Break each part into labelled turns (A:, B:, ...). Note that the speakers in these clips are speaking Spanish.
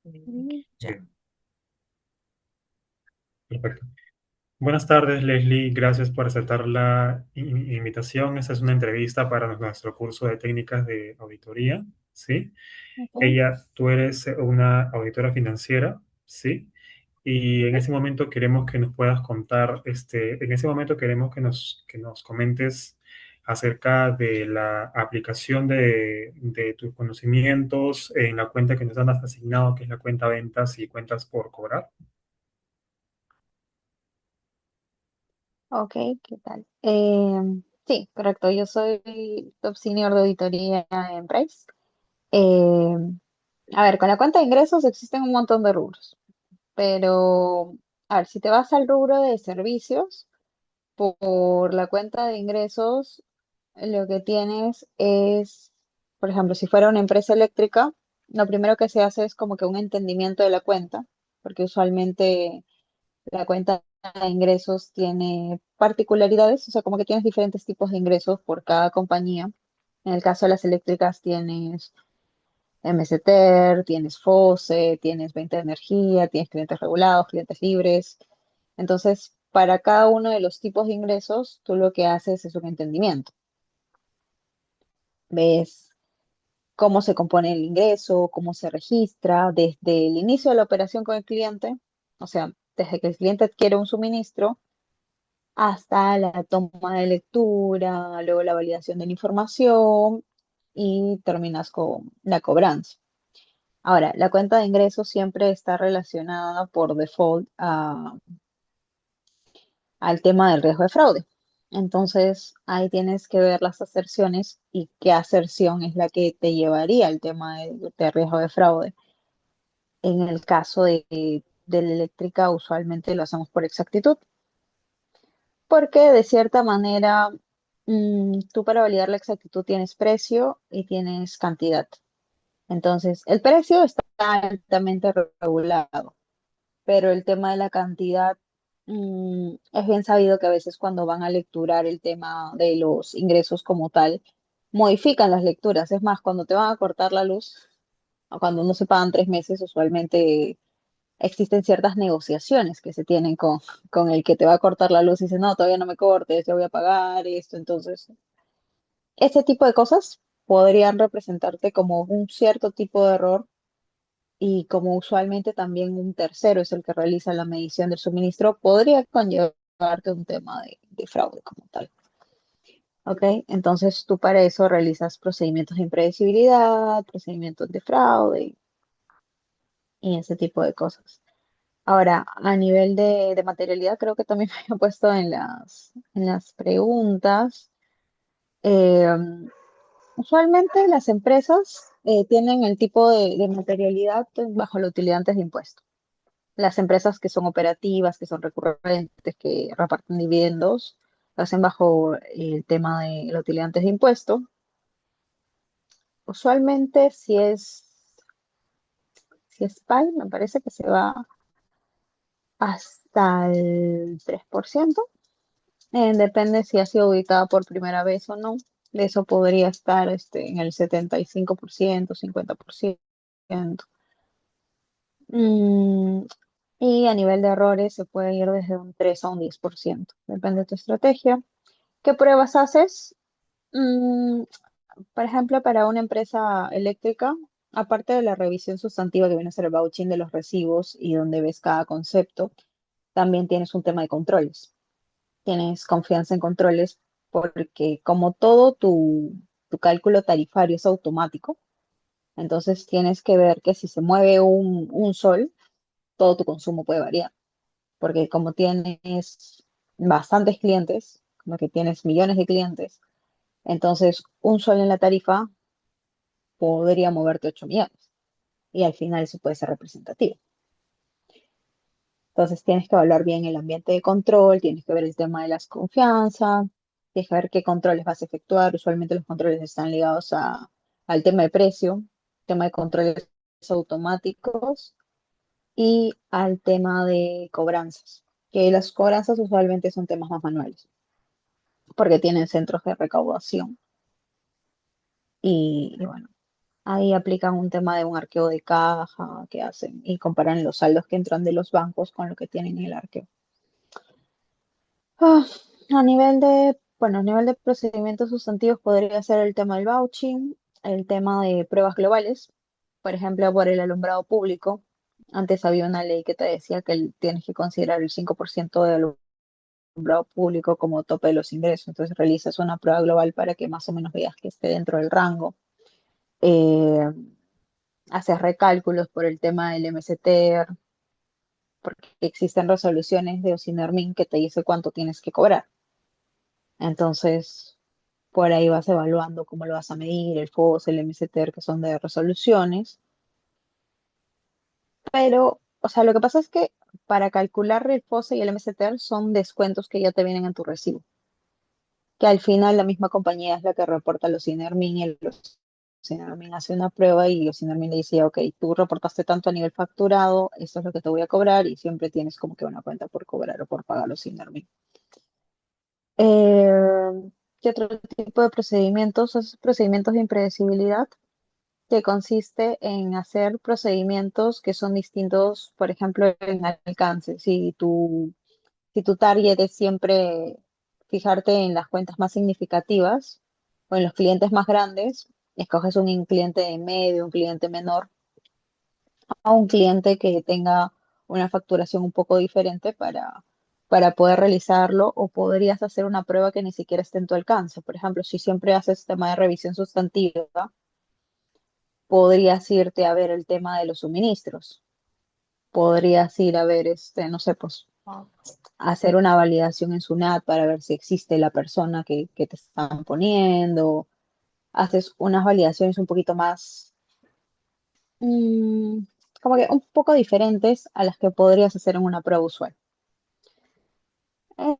A: Ya.
B: Sí, perfecto. Buenas tardes, Leslie. Gracias por aceptar la invitación. Esta es una entrevista para nuestro curso de técnicas de auditoría, ¿sí?
A: Ok.
B: Tú eres una auditora financiera, ¿sí? Y en ese momento queremos que nos puedas contar, en ese momento queremos que nos comentes acerca de la aplicación de tus conocimientos en la cuenta que nos han asignado, que es la cuenta ventas y cuentas por cobrar.
A: Ok, ¿qué tal? Sí, correcto. Yo soy top senior de auditoría en Price. Eh, a ver, con la cuenta de ingresos existen un montón de rubros, pero a ver, si te vas al rubro de servicios, por la cuenta de ingresos, lo que tienes es, por ejemplo, si fuera una empresa eléctrica, lo primero que se hace es como que un entendimiento de la cuenta, porque usualmente la cuenta de ingresos tiene particularidades, o sea, como que tienes diferentes tipos de ingresos por cada compañía. En el caso de las eléctricas tienes MSTER, tienes FOSE, tienes venta de energía, tienes clientes regulados, clientes libres. Entonces, para cada uno de los tipos de ingresos, tú lo que haces es un entendimiento. Ves cómo se compone el ingreso, cómo se registra, desde el inicio de la operación con el cliente, o sea, desde que el cliente adquiere un suministro hasta la toma de lectura, luego la validación de la información y terminas con la cobranza. Ahora, la cuenta de ingresos siempre está relacionada por default al tema del riesgo de fraude. Entonces, ahí tienes que ver las aserciones y qué aserción es la que te llevaría al tema de riesgo de fraude. En el caso de la eléctrica, usualmente lo hacemos por exactitud, porque de cierta manera, tú para validar la exactitud tienes precio y tienes cantidad. Entonces, el precio está altamente regulado, pero el tema de la cantidad, es bien sabido que a veces cuando van a lecturar el tema de los ingresos como tal, modifican las lecturas. Es más, cuando te van a cortar la luz, o cuando no se pagan 3 meses, usualmente existen ciertas negociaciones que se tienen con el que te va a cortar la luz y dice, no, todavía no me cortes, yo voy a pagar esto. Entonces, este tipo de cosas podrían representarte como un cierto tipo de error y como usualmente también un tercero es el que realiza la medición del suministro, podría conllevarte un tema de fraude como tal. ¿Ok? Entonces tú para eso realizas procedimientos de impredecibilidad, procedimientos de fraude y ese tipo de cosas. Ahora, a nivel de materialidad, creo que también me había puesto en las preguntas. Eh, Usualmente las empresas tienen el tipo de materialidad bajo la utilidad antes de impuesto. Las empresas que son operativas, que son recurrentes, que reparten dividendos, lo hacen bajo el tema de la utilidad antes de impuesto. Usualmente, si es PAI, me parece que se va hasta el 3%. Depende si ha sido auditada por primera vez o no. De eso podría estar en el 75%, 50%. Mm, y a nivel de errores se puede ir desde un 3 a un 10%. Depende de tu estrategia. ¿Qué pruebas haces? Mm, por ejemplo, para una empresa eléctrica, aparte de la revisión sustantiva que viene a ser el vouching de los recibos y donde ves cada concepto, también tienes un tema de controles. Tienes confianza en controles porque como todo tu cálculo tarifario es automático, entonces tienes que ver que si se mueve un sol, todo tu consumo puede variar. Porque como tienes bastantes clientes, como que tienes millones de clientes, entonces un sol en la tarifa podría moverte 8 millones y al final eso puede ser representativo. Entonces tienes que evaluar bien el ambiente de control, tienes que ver el tema de las confianzas, tienes que ver qué controles vas a efectuar. Usualmente los controles están ligados al tema de precio, tema de controles automáticos y al tema de cobranzas, que las cobranzas usualmente son temas más manuales, porque tienen centros de recaudación y bueno. Ahí aplican un tema de un arqueo de caja que hacen y comparan los saldos que entran de los bancos con lo que tienen en el arqueo. Ah, a nivel de procedimientos sustantivos podría ser el tema del vouching, el tema de pruebas globales, por ejemplo, por el alumbrado público. Antes había una ley que te decía que tienes que considerar el 5% del alumbrado público como tope de los ingresos. Entonces realizas una prueba global para que más o menos veas que esté dentro del rango. Eh, Haces recálculos por el tema del MSTER, porque existen resoluciones de Osinermin que te dice cuánto tienes que cobrar. Entonces, por ahí vas evaluando cómo lo vas a medir, el FOS, el MSTER, que son de resoluciones. Pero, o sea, lo que pasa es que para calcular el FOSE y el MSTER son descuentos que ya te vienen en tu recibo, que al final la misma compañía es la que reporta los INERMIN y los INERMIN hace una prueba y los INERMIN le dice, ok, tú reportaste tanto a nivel facturado, esto es lo que te voy a cobrar y siempre tienes como que una cuenta por cobrar o por pagar los INERMIN. ¿Qué otro tipo de procedimientos? Esos procedimientos de impredecibilidad que consiste en hacer procedimientos que son distintos, por ejemplo, en alcance. Si tu target es siempre fijarte en las cuentas más significativas o en los clientes más grandes, escoges un cliente medio, un cliente menor, a un cliente que tenga una facturación un poco diferente para poder realizarlo, o podrías hacer una prueba que ni siquiera esté en tu alcance. Por ejemplo, si siempre haces tema de revisión sustantiva, podrías irte a ver el tema de los suministros. Podrías ir a ver, no sé, pues, hacer una validación en SUNAT para ver si existe la persona que te están poniendo. Haces unas validaciones un poquito más, mm, como que un poco diferentes a las que podrías hacer en una prueba usual.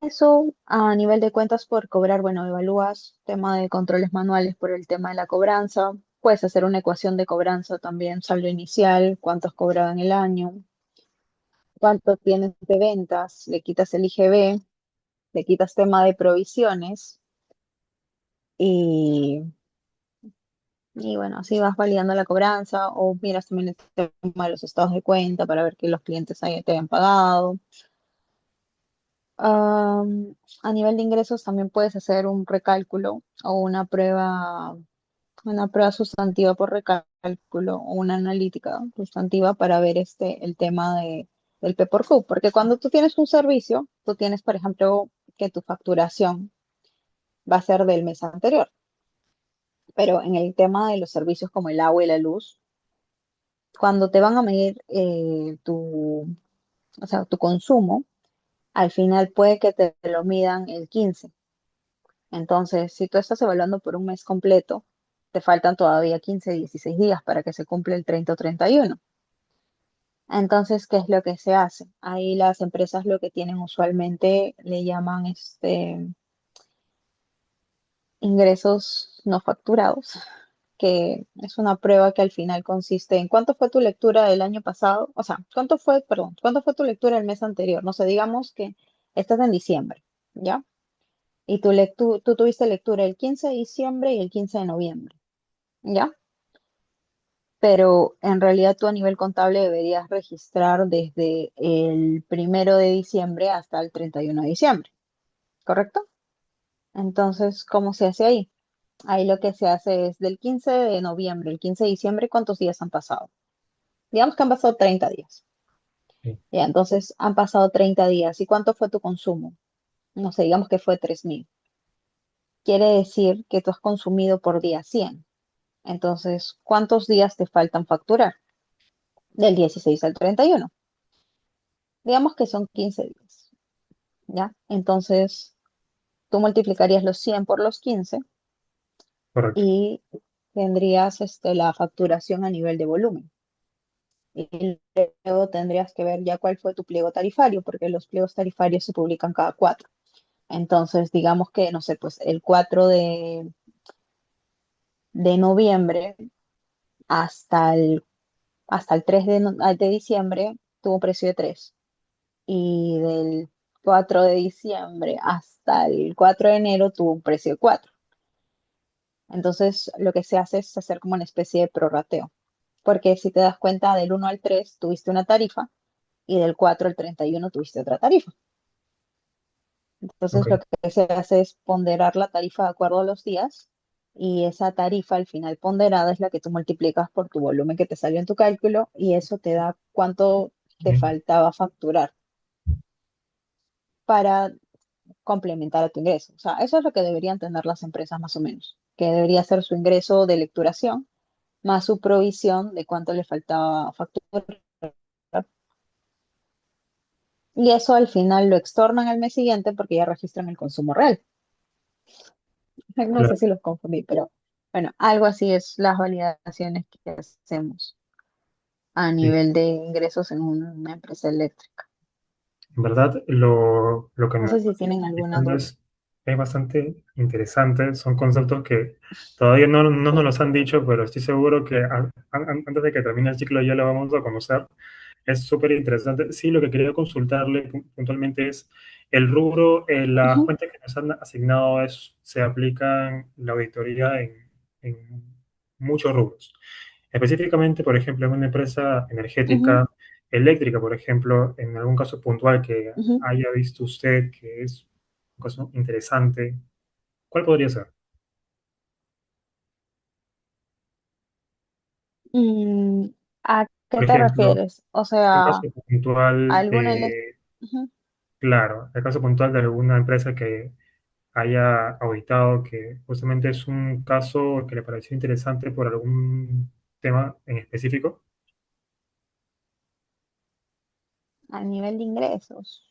A: Eso a nivel de cuentas por cobrar, bueno, evalúas tema de controles manuales por el tema de la cobranza. Puedes hacer una ecuación de cobranza también, saldo inicial, cuánto has cobrado en el año, cuánto tienes de ventas, le quitas el IGB, le quitas tema de provisiones y, y bueno, así vas validando la cobranza o miras también el tema de los estados de cuenta para ver que los clientes te hayan pagado. A nivel de ingresos también puedes hacer un recálculo o una prueba sustantiva por recálculo o una analítica sustantiva para ver el tema del P por Q. Porque cuando tú tienes un servicio, tú tienes, por ejemplo, que tu facturación va a ser del mes anterior. Pero en el tema de los servicios como el agua y la luz, cuando te van a medir o sea, tu consumo, al final puede que te lo midan el 15. Entonces, si tú estás evaluando por un mes completo, te faltan todavía 15, 16 días para que se cumpla el 30 o 31. Entonces, ¿qué es lo que se hace? Ahí las empresas lo que tienen usualmente le llaman ingresos no facturados, que es una prueba que al final consiste en cuánto fue tu lectura del año pasado, o sea, cuánto fue tu lectura el mes anterior. No sé, digamos que estás en diciembre, ¿ya? Y tú tuviste lectura el 15 de diciembre y el 15 de noviembre, ¿ya? Pero en realidad tú a nivel contable deberías registrar desde el 1 de diciembre hasta el 31 de diciembre, ¿correcto? Entonces, ¿cómo se hace ahí? Ahí lo que se hace es del 15 de noviembre, el 15 de diciembre, ¿cuántos días han pasado? Digamos que han pasado 30 días.
B: Sí,
A: Ya, entonces han pasado 30 días. ¿Y cuánto fue tu consumo? No sé, digamos que fue 3.000. Quiere decir que tú has consumido por día 100. Entonces, ¿cuántos días te faltan facturar? Del 16 al 31. Digamos que son 15 días, ¿ya? Entonces, tú multiplicarías los 100 por los 15
B: correcto.
A: y tendrías la facturación a nivel de volumen. Y luego tendrías que ver ya cuál fue tu pliego tarifario, porque los pliegos tarifarios se publican cada 4. Entonces, digamos que, no sé, pues el 4 de noviembre hasta hasta el 3 de diciembre tuvo un precio de 3. Y del 4 de diciembre hasta el 4 de enero tuvo un precio de 4. Entonces, lo que se hace es hacer como una especie de prorrateo, porque si te das cuenta, del 1 al 3 tuviste una tarifa y del 4 al 31 tuviste otra tarifa.
B: Ok,
A: Entonces, lo que se hace es ponderar la tarifa de acuerdo a los días y esa tarifa al final ponderada es la que tú multiplicas por tu volumen que te salió en tu cálculo y eso te da cuánto te
B: bien,
A: faltaba facturar para complementar a tu ingreso. O sea, eso es lo que deberían tener las empresas más o menos, que debería ser su ingreso de lecturación más su provisión de cuánto le faltaba facturar. Y eso al final lo extornan al mes siguiente porque ya registran el consumo real. No sé
B: claro,
A: si los confundí, pero bueno, algo así es las validaciones que hacemos a
B: sí.
A: nivel de ingresos en una empresa eléctrica.
B: En verdad, lo que
A: No
B: me
A: sé si
B: estás
A: tienen alguna
B: explicando
A: duda.
B: es bastante interesante. Son conceptos que todavía no nos los han dicho, pero estoy seguro que antes de que termine el ciclo ya lo vamos a conocer. Es súper interesante. Sí, lo que quería consultarle puntualmente es el rubro, las
A: Ujú,
B: cuentas que nos han asignado se aplican la auditoría en muchos rubros. Específicamente, por ejemplo, en una empresa
A: ujú,
B: energética, eléctrica, por ejemplo, en algún caso puntual que
A: ujú.
B: haya visto usted que es un caso interesante, ¿cuál podría ser?
A: Mm, ¿A qué
B: Por
A: te
B: ejemplo,
A: refieres? O
B: el
A: sea,
B: caso puntual,
A: alguna ujú,
B: claro, el caso puntual de alguna empresa que haya auditado que justamente es un caso que le pareció interesante por algún tema en específico.
A: a nivel de ingresos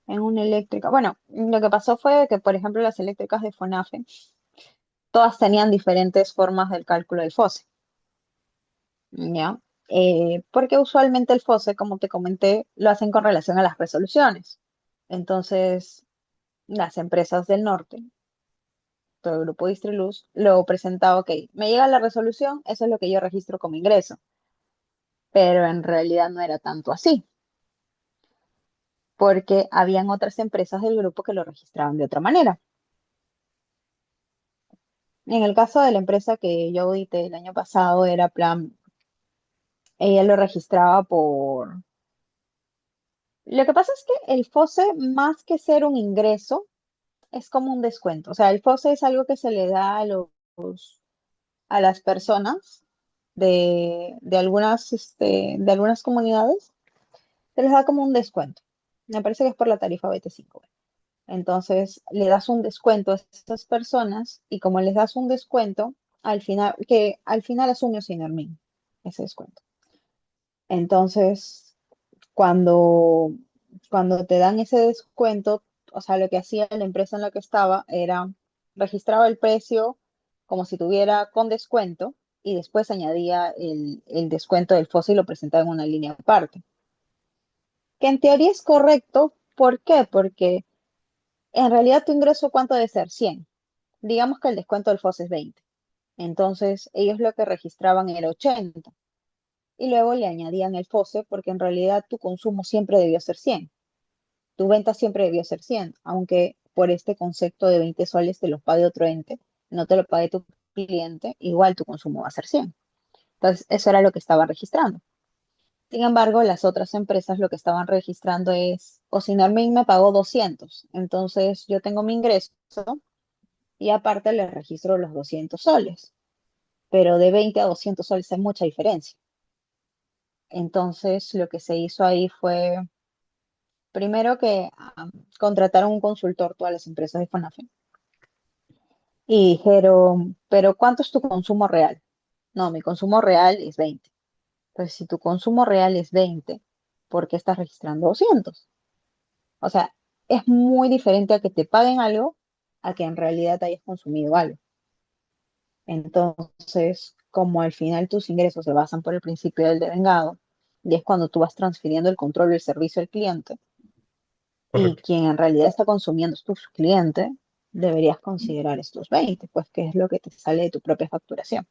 A: en una eléctrica. Bueno, lo que pasó fue que, por ejemplo, las eléctricas de FONAFE, todas tenían diferentes formas del cálculo del FOSE, ¿ya? Porque usualmente el FOSE, como te comenté, lo hacen con relación a las resoluciones. Entonces, las empresas del norte, todo el grupo Distriluz, lo presentaba, ok, me llega la resolución, eso es lo que yo registro como ingreso, pero en realidad no era tanto así, porque habían otras empresas del grupo que lo registraban de otra manera. En el caso de la empresa que yo audité el año pasado, era Plan, ella lo registraba por... Lo que pasa es que el FOSE, más que ser un ingreso, es como un descuento. O sea, el FOSE es algo que se le da a las personas de algunas comunidades, se les da como un descuento. Me parece que es por la tarifa BT5. Entonces, le das un descuento a esas personas y como les das un descuento, al final asume Sinermin ese descuento. Entonces, cuando, cuando te dan ese descuento, o sea, lo que hacía la empresa en la que estaba era registraba el precio como si tuviera con descuento y después añadía el descuento del fósil y lo presentaba en una línea aparte. Que en teoría es correcto. ¿Por qué? Porque en realidad tu ingreso, ¿cuánto debe ser? 100. Digamos que el descuento del FOS es 20. Entonces, ellos lo que registraban era 80. Y luego le añadían el FOSE porque en realidad tu consumo siempre debió ser 100. Tu venta siempre debió ser 100, aunque por este concepto de 20 soles te los pague otro ente, no te lo pague tu cliente, igual tu consumo va a ser 100. Entonces, eso era lo que estaban registrando. Sin embargo, las otras empresas lo que estaban registrando es, Osinarmin me pagó 200, entonces yo tengo mi ingreso y aparte le registro los 200 soles, pero de 20 a 200 soles hay mucha diferencia. Entonces, lo que se hizo ahí fue, primero que contrataron un consultor todas las empresas de FONAFE y dijeron, pero ¿cuánto es tu consumo real? No, mi consumo real es 20. Entonces, si tu consumo real es 20, ¿por qué estás registrando 200? O sea, es muy diferente a que te paguen algo a que en realidad hayas consumido algo. Entonces, como al final tus ingresos se basan por el principio del devengado, y es cuando tú vas transfiriendo el control del servicio al cliente, y
B: Correcto.
A: quien en realidad está consumiendo es tu cliente, deberías considerar estos 20, pues que es lo que te sale de tu propia facturación.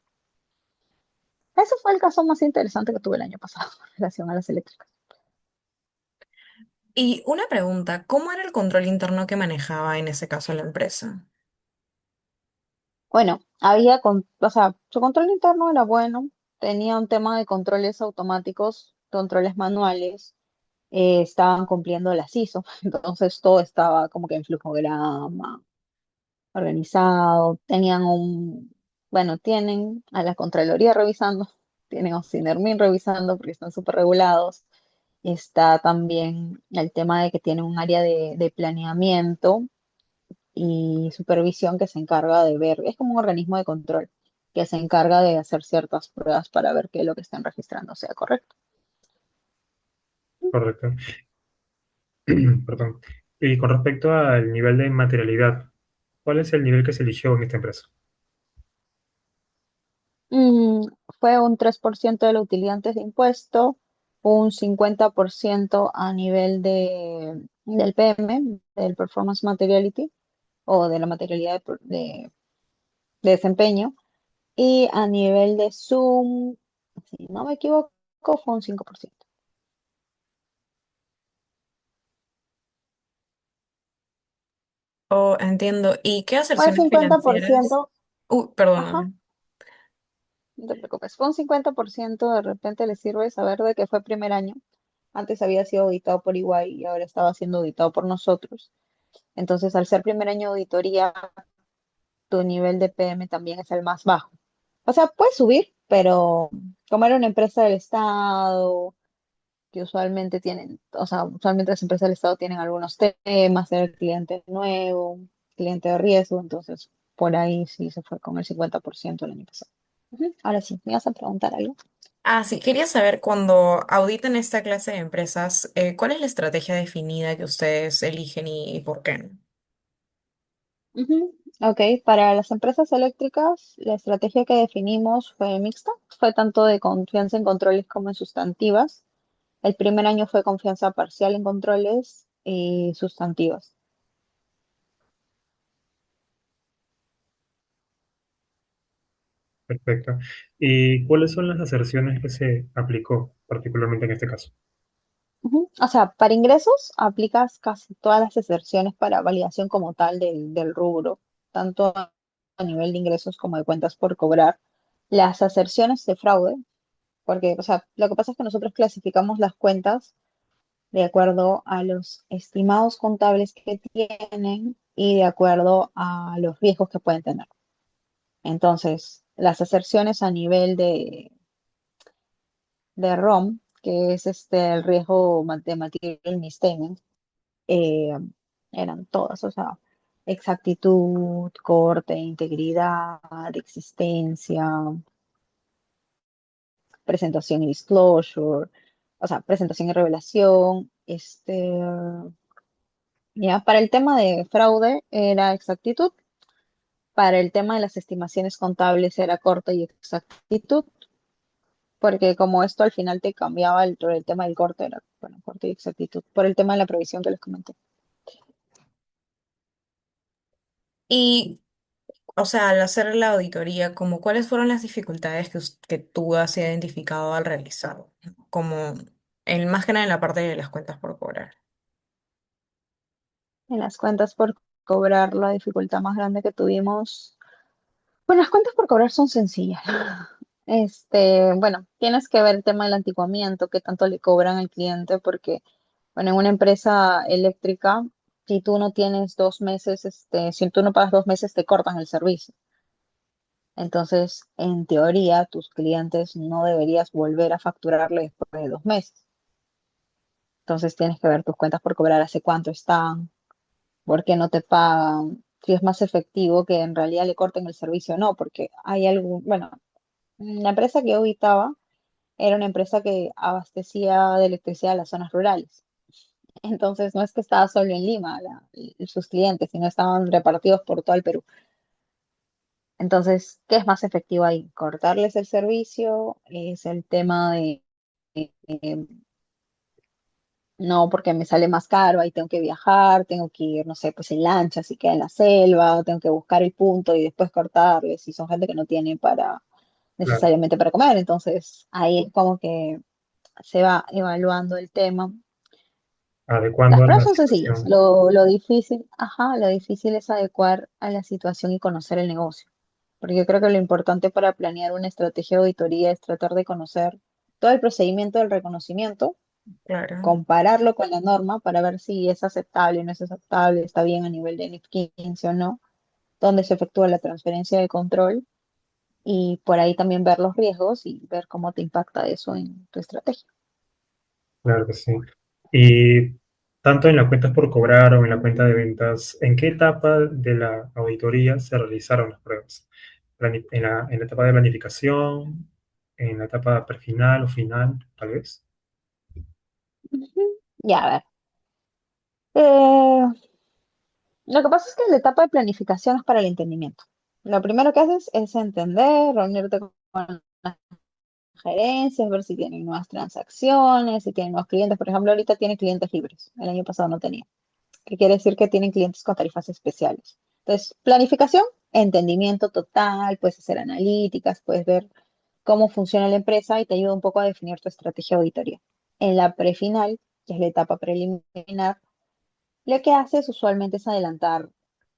A: Ese fue el caso más interesante que tuve el año pasado en relación a las eléctricas.
C: Y una pregunta, ¿cómo era el control interno que manejaba en ese caso la empresa?
A: Bueno, o sea, su control interno era bueno, tenía un tema de controles automáticos, controles manuales, estaban cumpliendo las ISO, entonces todo estaba como que en flujograma, organizado, bueno, tienen a la Contraloría revisando, tienen a Sinermin revisando porque están súper regulados. Está también el tema de que tienen un área de planeamiento y supervisión que se encarga de ver, es como un organismo de control que se encarga de hacer ciertas pruebas para ver que lo que están registrando sea correcto.
B: Correcto. Perdón. Y con respecto al nivel de materialidad, ¿cuál es el nivel que se eligió en esta empresa?
A: Mm, Fue un 3% de la utilidad antes de impuesto, un 50% a nivel del PM, del Performance Materiality, o de la materialidad de desempeño, y a nivel de Zoom, si no me equivoco, fue un 5%.
C: Oh, entiendo. ¿Y qué
A: Fue el
C: aserciones financieras?
A: 50%, ajá,
C: Perdóname.
A: no te preocupes, fue un 50%, de repente le sirve saber de que fue primer año. Antes había sido auditado por EY y ahora estaba siendo auditado por nosotros. Entonces, al ser primer año de auditoría, tu nivel de PM también es el más bajo. O sea, puede subir, pero como era una empresa del Estado, que usualmente tienen, o sea, usualmente las empresas del Estado tienen algunos temas, era el cliente nuevo, cliente de riesgo, entonces por ahí sí se fue con el 50% el año pasado. Ujú. Ahora sí, ¿me vas a preguntar algo?
C: Ah, sí, quería saber cuando auditan esta clase de empresas, ¿cuál es la estrategia definida que ustedes eligen y por qué?
A: Ujú. Ok, para las empresas eléctricas, la estrategia que definimos fue mixta, fue tanto de confianza en controles como en sustantivas. El primer año fue confianza parcial en controles y sustantivas.
B: Perfecto. ¿Y cuáles son las aserciones que se aplicó particularmente en este caso?
A: Ujú. O sea, para ingresos aplicas casi todas las excepciones para validación como tal del rubro, tanto a nivel de ingresos como de cuentas por cobrar. Las aserciones de fraude, porque, o sea, lo que pasa es que nosotros clasificamos las cuentas de acuerdo a los estimados contables que tienen y de acuerdo a los riesgos que pueden tener. Entonces, las aserciones a nivel de ROM, que es el riesgo de material misstatement, eh, eran todas, o sea, exactitud, corte, integridad, existencia, presentación y disclosure, o sea, presentación y revelación, ya, para el tema de fraude era exactitud, para el tema de las estimaciones contables era corte y exactitud, porque como esto al final te cambiaba el tema del corte, era, bueno, corte y exactitud, por el tema de la provisión que les comenté.
C: Y, o sea, al hacer la auditoría, como cuáles fueron las dificultades que tú has identificado al realizarlo, como el más que nada en la parte de las cuentas por cobrar.
A: En las cuentas por cobrar, la dificultad más grande que tuvimos, bueno, las cuentas por cobrar son sencillas. Bueno, tienes que ver el tema del anticuamiento, qué tanto le cobran al cliente, porque, bueno, en una empresa eléctrica, si tú no tienes 2 meses, si tú no pagas 2 meses, te cortan el servicio. Entonces, en teoría, tus clientes no deberías volver a facturarle después de 2 meses. Entonces, tienes que ver tus cuentas por cobrar, hace cuánto están, por qué no te pagan, si es más efectivo que en realidad le corten el servicio o no, porque hay algo, bueno, la empresa que yo habitaba era una empresa que abastecía de electricidad a las zonas rurales. Entonces, no es que estaba solo en Lima, sus clientes, sino estaban repartidos por todo el Perú. Entonces, ¿qué es más efectivo ahí? ¿Cortarles el servicio? ¿Es el tema de eh, no, porque me sale más caro, ahí tengo que viajar, tengo que ir, no sé, pues en lancha, si queda en la selva, tengo que buscar el punto y después cortarles, y son gente que no tiene para
B: Claro,
A: necesariamente para comer, entonces ahí es como que se va evaluando el tema.
B: adecuando
A: Las
B: a
A: pruebas
B: la
A: son sencillas,
B: situación.
A: lo difícil, ajá, lo difícil es adecuar a la situación y conocer el negocio. porque yo creo que lo importante para planear una estrategia de auditoría es tratar de conocer todo el procedimiento del reconocimiento,
C: Claro.
A: compararlo con la norma para ver si es aceptable, no es aceptable, está bien a nivel de NIF 15 o no, dónde se efectúa la transferencia de control y por ahí también ver los riesgos y ver cómo te impacta eso en tu estrategia.
B: Claro que sí. Y tanto en las cuentas por cobrar o en la cuenta de ventas, ¿en qué etapa de la auditoría se realizaron las pruebas? En la etapa de planificación, en la etapa prefinal o final, tal vez.
A: Ujú. Ya, a ver. Eh, lo que pasa es que la etapa de planificación es para el entendimiento. Lo primero que haces es entender, reunirte con las gerencias, ver si tienen nuevas transacciones, si tienen nuevos clientes. Por ejemplo, ahorita tiene clientes libres. El año pasado no tenía. Que quiere decir que tienen clientes con tarifas especiales. Entonces, planificación, entendimiento total, puedes hacer analíticas, puedes ver cómo funciona la empresa y te ayuda un poco a definir tu estrategia de auditoría. En la prefinal, que es la etapa preliminar, lo que haces usualmente es adelantar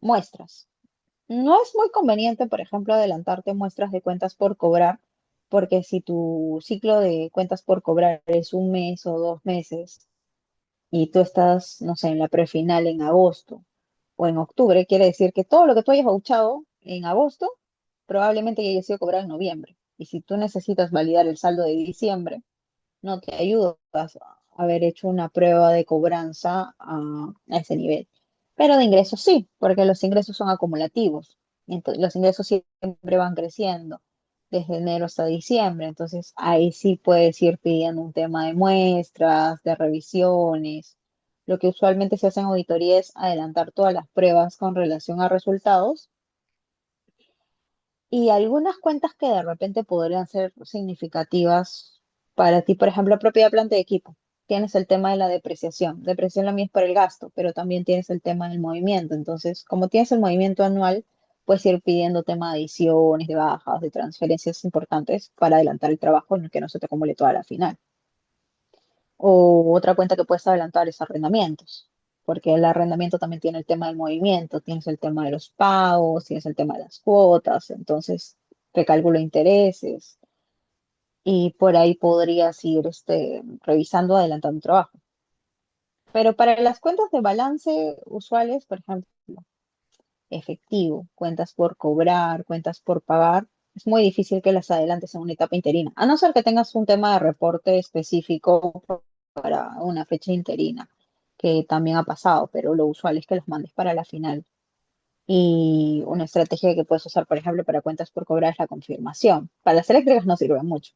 A: muestras. No es muy conveniente, por ejemplo, adelantarte muestras de cuentas por cobrar, porque si tu ciclo de cuentas por cobrar es un mes o 2 meses y tú estás, no sé, en la prefinal en agosto o en octubre, quiere decir que todo lo que tú hayas bauchado en agosto probablemente ya haya sido cobrado en noviembre. Y si tú necesitas validar el saldo de diciembre, no te ayudas a haber hecho una prueba de cobranza a ese nivel. Pero de ingresos sí, porque los ingresos son acumulativos. Entonces, los ingresos siempre van creciendo desde enero hasta diciembre. Entonces, ahí sí puedes ir pidiendo un tema de muestras, de revisiones. Lo que usualmente se hace en auditoría es adelantar todas las pruebas con relación a resultados y algunas cuentas que de repente podrían ser significativas para ti, por ejemplo, propiedad, planta y equipo. Tienes el tema de la depreciación. Depreciación la mía es para el gasto, pero también tienes el tema del movimiento. Entonces, como tienes el movimiento anual, puedes ir pidiendo tema de adiciones, de bajas, de transferencias importantes para adelantar el trabajo en el que no se te acumule toda la final. O otra cuenta que puedes adelantar es arrendamientos, porque el arrendamiento también tiene el tema del movimiento, tienes el tema de los pagos, tienes el tema de las cuotas, entonces recálculo de intereses y por ahí podrías ir revisando, adelantando trabajo. Pero para las cuentas de balance usuales, por ejemplo, efectivo, cuentas por cobrar, cuentas por pagar, es muy difícil que las adelantes en una etapa interina, a no ser que tengas un tema de reporte específico para una fecha interina, que también ha pasado, pero lo usual es que los mandes para la final. Y una estrategia que puedes usar, por ejemplo, para cuentas por cobrar es la confirmación. Para las eléctricas no sirve mucho,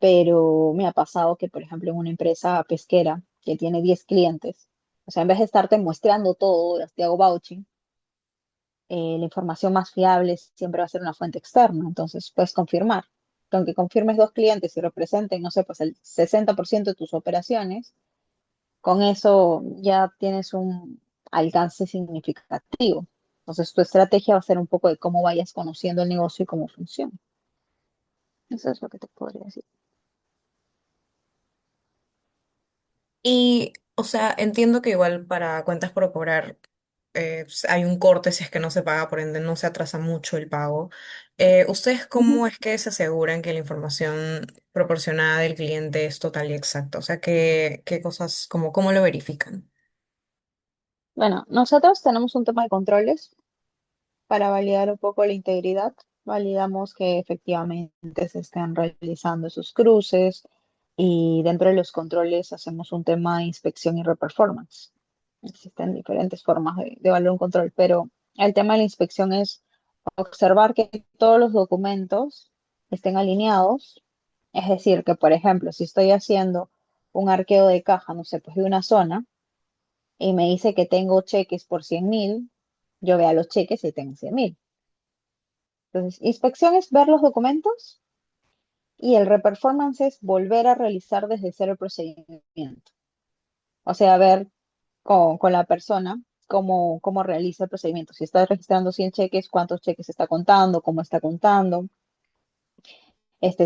A: pero me ha pasado que, por ejemplo, en una empresa pesquera que tiene 10 clientes, o sea, en vez de estarte muestreando todo, te hago vouching, la información más fiable siempre va a ser una fuente externa, entonces puedes confirmar. Aunque confirmes dos clientes y representen, no sé, pues el 60% de tus operaciones, con eso ya tienes un alcance significativo. Entonces tu estrategia va a ser un poco de cómo vayas conociendo el negocio y cómo funciona. Eso es lo que te podría decir.
C: Y, o sea, entiendo que igual para cuentas por cobrar hay un corte si es que no se paga, por ende no se atrasa mucho el pago. ¿Ustedes
A: Ujú.
C: cómo es que se aseguran que la información proporcionada del cliente es total y exacta? O sea, ¿qué cosas, como, cómo lo verifican?
A: Bueno, nosotros tenemos un tema de controles para validar un poco la integridad. Validamos que efectivamente se estén realizando esos cruces y dentro de los controles hacemos un tema de inspección y reperformance. Existen diferentes formas de evaluar un control, pero el tema de la inspección es observar que todos los documentos estén alineados. Es decir, que por ejemplo, si estoy haciendo un arqueo de caja, no sé, pues de una zona, y me dice que tengo cheques por 100.000, yo vea los cheques y tengo 100.000. Entonces, inspección es ver los documentos y el reperformance es volver a realizar desde cero el procedimiento. O sea, ver con la persona cómo realiza el procedimiento. Si está registrando 100 cheques, cuántos cheques está contando, cómo está contando.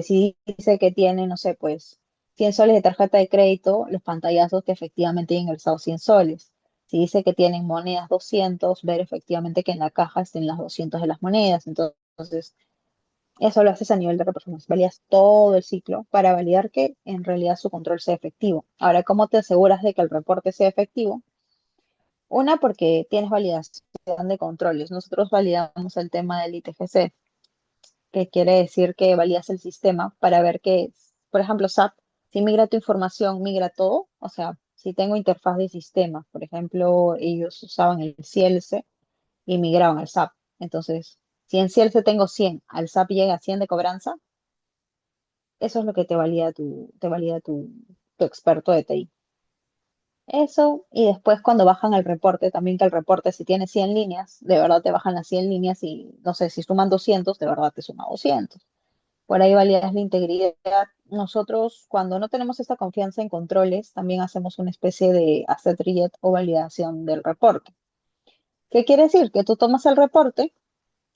A: Si dice que tiene, no sé, pues 100 soles de tarjeta de crédito, los pantallazos que efectivamente han ingresado 100 soles. Si dice que tienen monedas 200, ver efectivamente que en la caja estén las 200 de las monedas. Entonces, eso lo haces a nivel de performance. Validas todo el ciclo para validar que en realidad su control sea efectivo. Ahora, ¿cómo te aseguras de que el reporte sea efectivo? Una, porque tienes validación de controles. Nosotros validamos el tema del ITGC, que quiere decir que validas el sistema para ver que, por ejemplo, SAP, si migra tu información, migra todo. O sea, si tengo interfaz de sistema, por ejemplo, ellos usaban el CIELSE y migraban al SAP. Entonces, si en CIELSE tengo 100, al SAP llega a 100 de cobranza, eso es lo que te valida tu experto de TI. Eso, y después cuando bajan el reporte, también que el reporte si tiene 100 líneas, de verdad te bajan las 100 líneas y no sé, si suman 200, de verdad te suma 200. Por ahí validas la integridad. Nosotros, cuando no tenemos esta confianza en controles, también hacemos una especie de asset reset o validación del reporte. ¿Qué quiere decir? Que tú tomas el reporte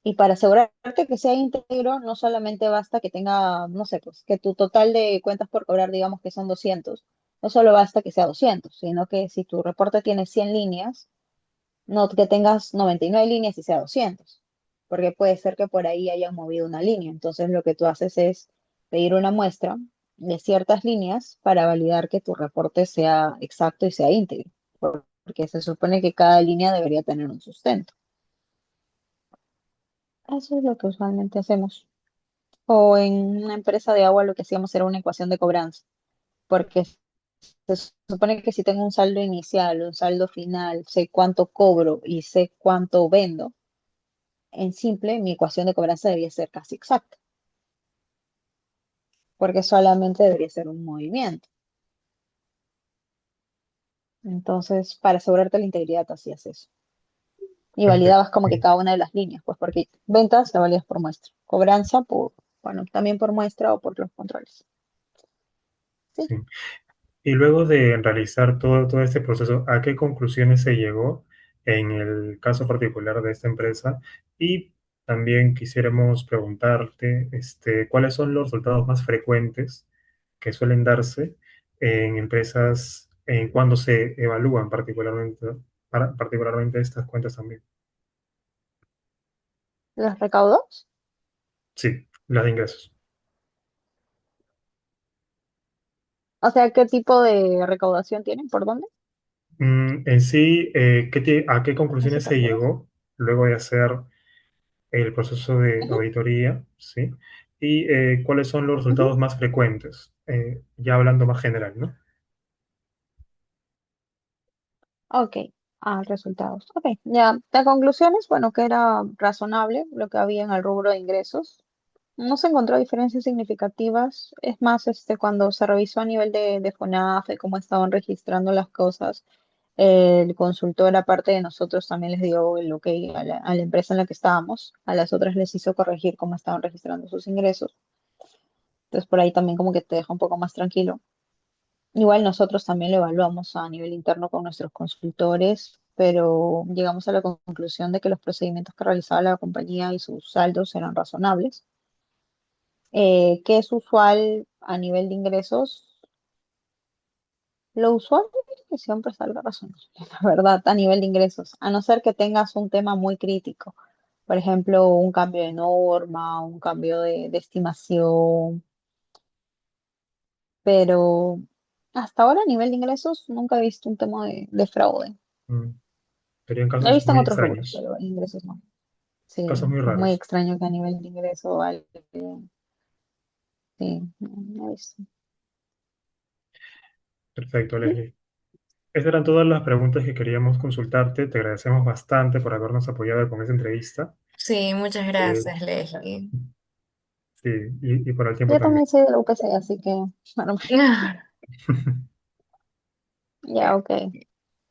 A: y para asegurarte que sea íntegro, no solamente basta que tenga, no sé, pues que tu total de cuentas por cobrar, digamos que son 200. No solo basta que sea 200, sino que si tu reporte tiene 100 líneas, no que tengas 99 líneas y sea 200, porque puede ser que por ahí hayan movido una línea. Entonces lo que tú haces es pedir una muestra de ciertas líneas para validar que tu reporte sea exacto y sea íntegro, porque se supone que cada línea debería tener un sustento. Eso es lo que usualmente hacemos. O en una empresa de agua lo que hacíamos era una ecuación de cobranza, porque se supone que si tengo un saldo inicial, un saldo final, sé cuánto cobro y sé cuánto vendo, en simple mi ecuación de cobranza debería ser casi exacta, porque solamente debería ser un movimiento. Entonces, para asegurarte la integridad, hacías eso. Y
B: Perfecto.
A: validabas como que cada una de las líneas, pues porque ventas la valías por muestra, cobranza por, bueno, también por muestra o por los controles. Sí.
B: Sí. Y luego de realizar todo este proceso, ¿a qué conclusiones se llegó en el caso particular de esta empresa? Y también quisiéramos preguntarte, ¿cuáles son los resultados más frecuentes que suelen darse en empresas en cuando se evalúan particularmente estas cuentas también?
A: ¿Los recaudos?
B: Sí, las de ingresos.
A: O sea, ¿qué tipo de recaudación tienen? ¿Por dónde?
B: En sí, ¿a qué
A: ¿A eso
B: conclusiones
A: te
B: se
A: refieres?
B: llegó luego de hacer el proceso de
A: Ujú.
B: auditoría, ¿sí? Y cuáles son los
A: Ujú.
B: resultados más frecuentes, ya hablando más general, ¿no?
A: Ok, resultados. Ok, ya. De conclusiones, bueno, que era razonable lo que había en el rubro de ingresos. No se encontró diferencias significativas. Es más, cuando se revisó a nivel de FONAFE cómo estaban registrando las cosas, el consultor, aparte de nosotros, también les dio el ok a la empresa en la que estábamos. A las otras les hizo corregir cómo estaban registrando sus ingresos. Entonces, por ahí también como que te deja un poco más tranquilo. Igual nosotros también lo evaluamos a nivel interno con nuestros consultores, pero llegamos a la conclusión de que los procedimientos que realizaba la compañía y sus saldos eran razonables. ¿Qué es usual a nivel de ingresos? Lo usual es que siempre salga razonable, la verdad, a nivel de ingresos, a no ser que tengas un tema muy crítico. Por ejemplo, un cambio de norma, un cambio de estimación, pero hasta ahora a nivel de ingresos nunca he visto un tema de fraude.
B: Mm, Serían
A: Lo he
B: casos
A: visto en
B: muy
A: otros rubros,
B: extraños,
A: pero en ingresos no. Sí,
B: casos muy
A: es muy
B: raros.
A: extraño que a nivel de ingreso sí, no he visto.
B: Perfecto,
A: Ujú.
B: Leslie. Esas eran todas las preguntas que queríamos consultarte. Te agradecemos bastante por habernos apoyado con esta entrevista.
C: Sí, muchas
B: Eh,
C: gracias, Leslie.
B: sí, y por el tiempo
A: Yo
B: también.
A: también soy de la UPC, así que, bueno, ya, ok.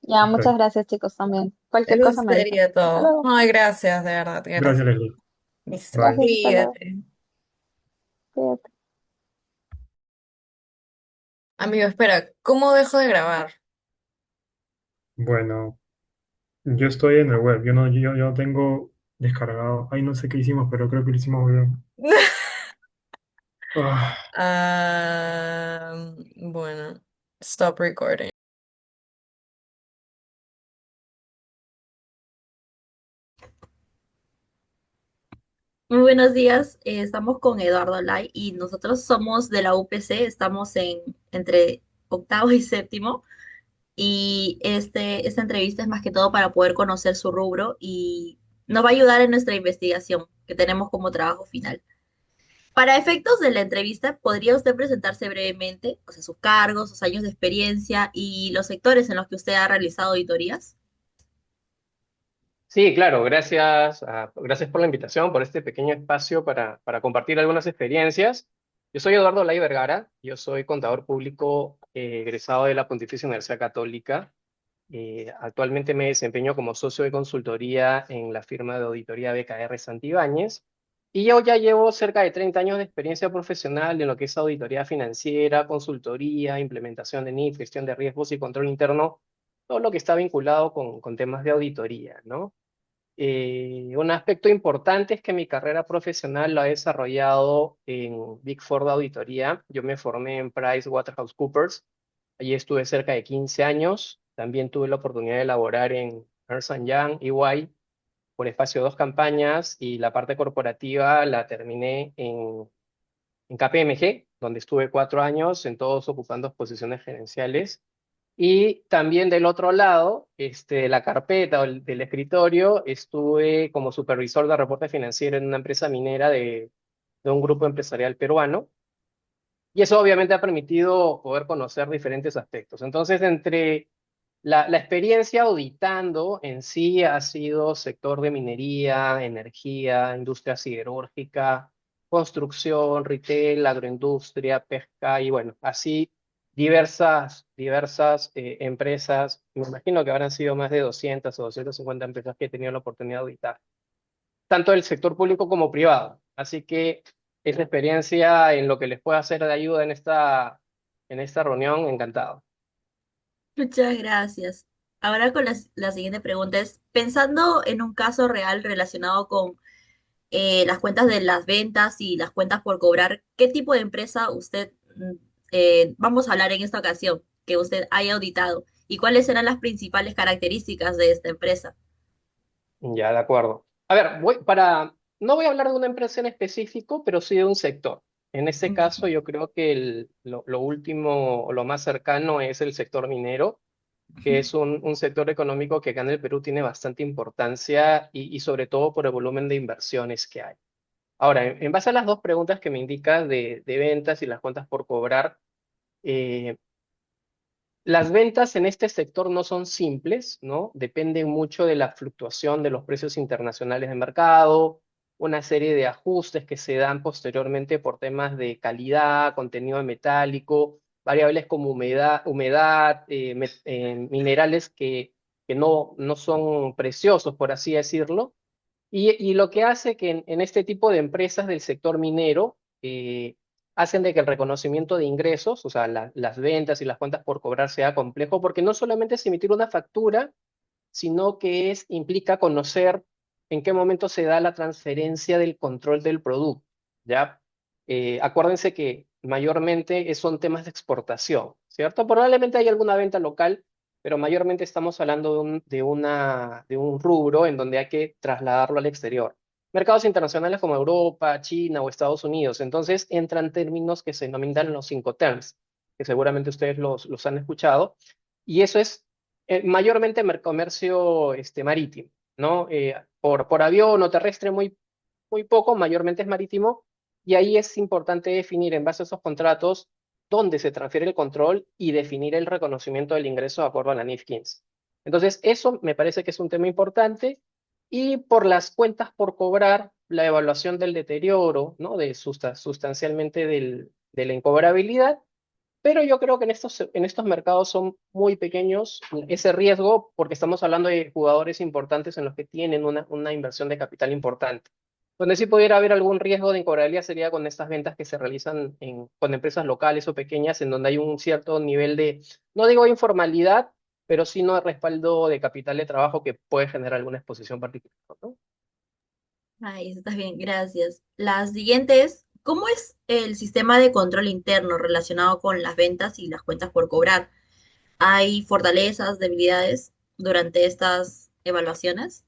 A: Ya, muchas
B: Perfecto.
A: gracias, chicos, también. Cualquier
C: Eso
A: cosa me avisan.
C: sería
A: Hasta
C: todo.
A: luego.
C: Ay, gracias, de verdad,
B: Gracias,
C: gracias.
B: Leslie.
C: Listo,
B: Bye.
A: Gracias, hasta luego.
C: cuídate.
A: Cuídate.
C: Amigo, espera, ¿cómo dejo de grabar?
B: Bueno, yo estoy en el web. Yo no tengo descargado. Ay, no sé qué hicimos, pero creo que lo hicimos bien. Ah.
C: Bueno, stop recording.
D: Muy buenos días, estamos con Eduardo Lai y nosotros somos de la UPC, estamos entre octavo y séptimo y esta entrevista es más que todo para poder conocer su rubro y nos va a ayudar en nuestra investigación que tenemos como trabajo final. Para efectos de la entrevista, ¿podría usted presentarse brevemente, o sea, sus cargos, sus años de experiencia y los sectores en los que usted ha realizado auditorías?
E: Sí, claro, gracias, gracias por la invitación, por este pequeño espacio para compartir algunas experiencias. Yo soy Eduardo Lay Vergara, yo soy contador público egresado de la Pontificia Universidad Católica. Actualmente me desempeño como socio de consultoría en la firma de auditoría BKR Santibáñez. Y yo ya llevo cerca de 30 años de experiencia profesional en lo que es auditoría financiera, consultoría, implementación de NIF, gestión de riesgos y control interno, todo lo que está vinculado con temas de auditoría, ¿no? Un aspecto importante es que mi carrera profesional la he desarrollado en Big Four de auditoría. Yo me formé en PricewaterhouseCoopers. Allí estuve cerca de 15 años. También tuve la oportunidad de laborar en Ernst Young, EY, por espacio de 2 campañas, y la parte corporativa la terminé en KPMG, donde estuve 4 años, en todos ocupando posiciones gerenciales. Y también del otro lado, la carpeta o del escritorio, estuve como supervisor de reporte financiero en una empresa minera de un grupo empresarial peruano. Y eso obviamente ha permitido poder conocer diferentes aspectos. Entonces, entre la experiencia auditando en sí ha sido sector de minería, energía, industria siderúrgica, construcción, retail, agroindustria, pesca y bueno, así diversas empresas. Me imagino que habrán sido más de 200 o 250 empresas que he tenido la oportunidad de auditar, tanto del sector público como privado. Así que esa experiencia en lo que les pueda hacer de ayuda en esta reunión, encantado.
D: Muchas gracias. Ahora con la siguiente pregunta es, pensando en un caso real relacionado con las cuentas de las ventas y las cuentas por cobrar, ¿qué tipo de empresa usted, vamos a hablar en esta ocasión, que usted haya auditado? ¿Y cuáles serán las principales características de esta empresa?
E: Ya, de acuerdo. A ver, no voy a hablar de una empresa en específico, pero sí de un sector. En este caso,
D: Ya.
E: yo creo que lo último o lo más cercano es el sector minero, que es un sector económico que acá en el Perú tiene bastante importancia y sobre todo por el volumen de inversiones que hay. Ahora, en base a las dos preguntas que me indicas de ventas y las cuentas por cobrar, eh, las ventas en este sector no son simples, ¿no? Dependen mucho de la fluctuación de los precios internacionales de mercado, una serie de ajustes que se dan posteriormente por temas de calidad, contenido metálico, variables como humedad, minerales que no son preciosos, por así decirlo. Y lo que hace que en este tipo de empresas del sector minero hacen de que el reconocimiento de ingresos, o sea, las ventas y las cuentas por cobrar sea complejo, porque no solamente es emitir una factura, sino que implica conocer en qué momento se da la transferencia del control del producto, ¿ya? Acuérdense que mayormente son temas de exportación, ¿cierto? Probablemente hay alguna venta local, pero mayormente estamos hablando de un rubro en donde hay que trasladarlo al exterior. Mercados internacionales como Europa, China o Estados Unidos. Entonces entran términos que se denominan los Incoterms, que seguramente ustedes los han escuchado. Y eso es mayormente comercio marítimo, ¿no? Por avión o terrestre muy poco, mayormente es marítimo, y ahí es importante definir en base a esos contratos dónde se transfiere el control y definir el reconocimiento del ingreso de acuerdo a la NIF 15. Entonces, eso me parece que es un tema importante, y por las cuentas por cobrar, la evaluación del deterioro, ¿no? Sustancialmente de la incobrabilidad, pero yo creo que en estos mercados son muy pequeños ese riesgo porque estamos hablando de jugadores importantes en los que tienen una inversión de capital importante. Donde sí pudiera haber algún riesgo de incobrabilidad sería con estas ventas que se realizan con empresas locales o pequeñas en donde hay un cierto nivel de, no digo informalidad, pero sí no de respaldo de capital de trabajo que puede generar alguna exposición particular, ¿no?
D: Ahí está bien, gracias. La siguiente es, ¿cómo es el sistema de control interno relacionado con las ventas y las cuentas por cobrar? ¿Hay fortalezas, debilidades durante estas evaluaciones?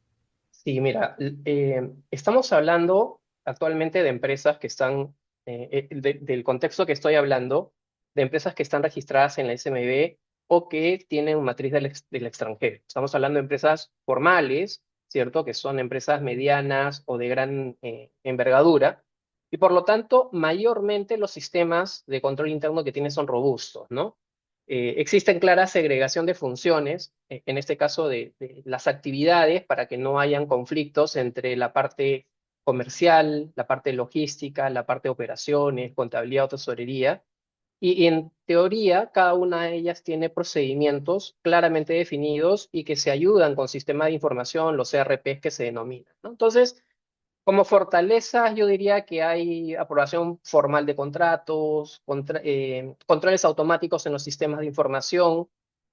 E: Sí, mira, estamos hablando actualmente de empresas que están, del contexto que estoy hablando, de empresas que están registradas en la SMB o que tienen matriz del extranjero. Estamos hablando de empresas formales, ¿cierto? Que son empresas medianas o de gran envergadura. Y por lo tanto, mayormente los sistemas de control interno que tienen son robustos, ¿no? Existen clara segregación de funciones, en este caso de las actividades, para que no hayan conflictos entre la parte comercial, la parte logística, la parte de operaciones, contabilidad o tesorería. Y en teoría, cada una de ellas tiene procedimientos claramente definidos y que se ayudan con sistemas de información, los ERPs que se denominan, ¿no? Entonces, como fortalezas, yo diría que hay aprobación formal de contratos, controles automáticos en los sistemas de información,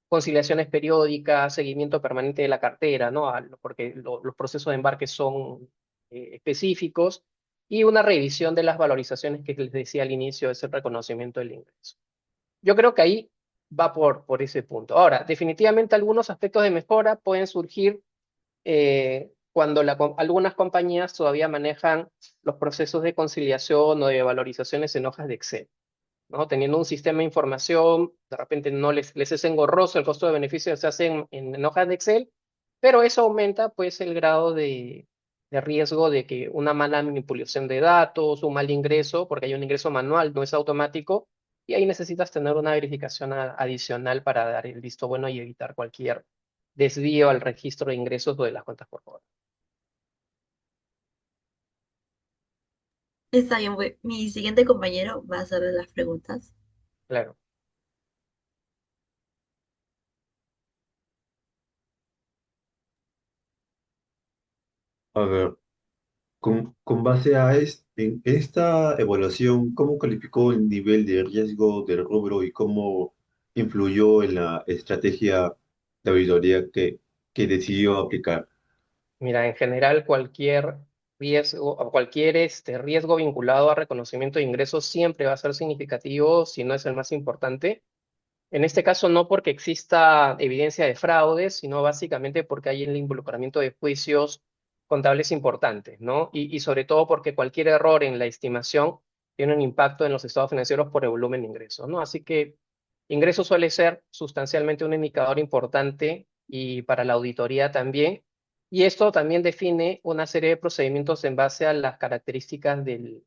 E: conciliaciones periódicas, seguimiento permanente de la cartera, ¿no? Porque los procesos de embarque son específicos, y una revisión de las valorizaciones que les decía al inicio, es el reconocimiento del ingreso. Yo creo que ahí va por ese punto. Ahora, definitivamente algunos aspectos de mejora pueden surgir cuando algunas compañías todavía manejan los procesos de conciliación o de valorizaciones en hojas de Excel, ¿no? Teniendo un sistema de información, de repente no les es engorroso, el costo de beneficio se hace en hojas de Excel, pero eso aumenta pues el grado de riesgo de que una mala manipulación de datos, un mal ingreso, porque hay un ingreso manual, no es automático, y ahí necesitas tener una verificación adicional para dar el visto bueno y evitar cualquier desvío al registro de ingresos o de las cuentas por favor.
D: Está bien, mi siguiente compañero va a hacer las preguntas.
E: Claro.
F: A ver, con base a en esta evaluación, ¿cómo calificó el nivel de riesgo del rubro y cómo influyó en la estrategia de auditoría que decidió aplicar?
E: Mira, en general cualquier riesgo o cualquier riesgo vinculado a reconocimiento de ingresos siempre va a ser significativo, si no es el más importante. En este caso no porque exista evidencia de fraude, sino básicamente porque hay el involucramiento de juicios contables importantes, ¿no? Y sobre todo porque cualquier error en la estimación tiene un impacto en los estados financieros por el volumen de ingresos, ¿no? Así que ingreso suele ser sustancialmente un indicador importante, y para la auditoría también. Y esto también define una serie de procedimientos en base a las características de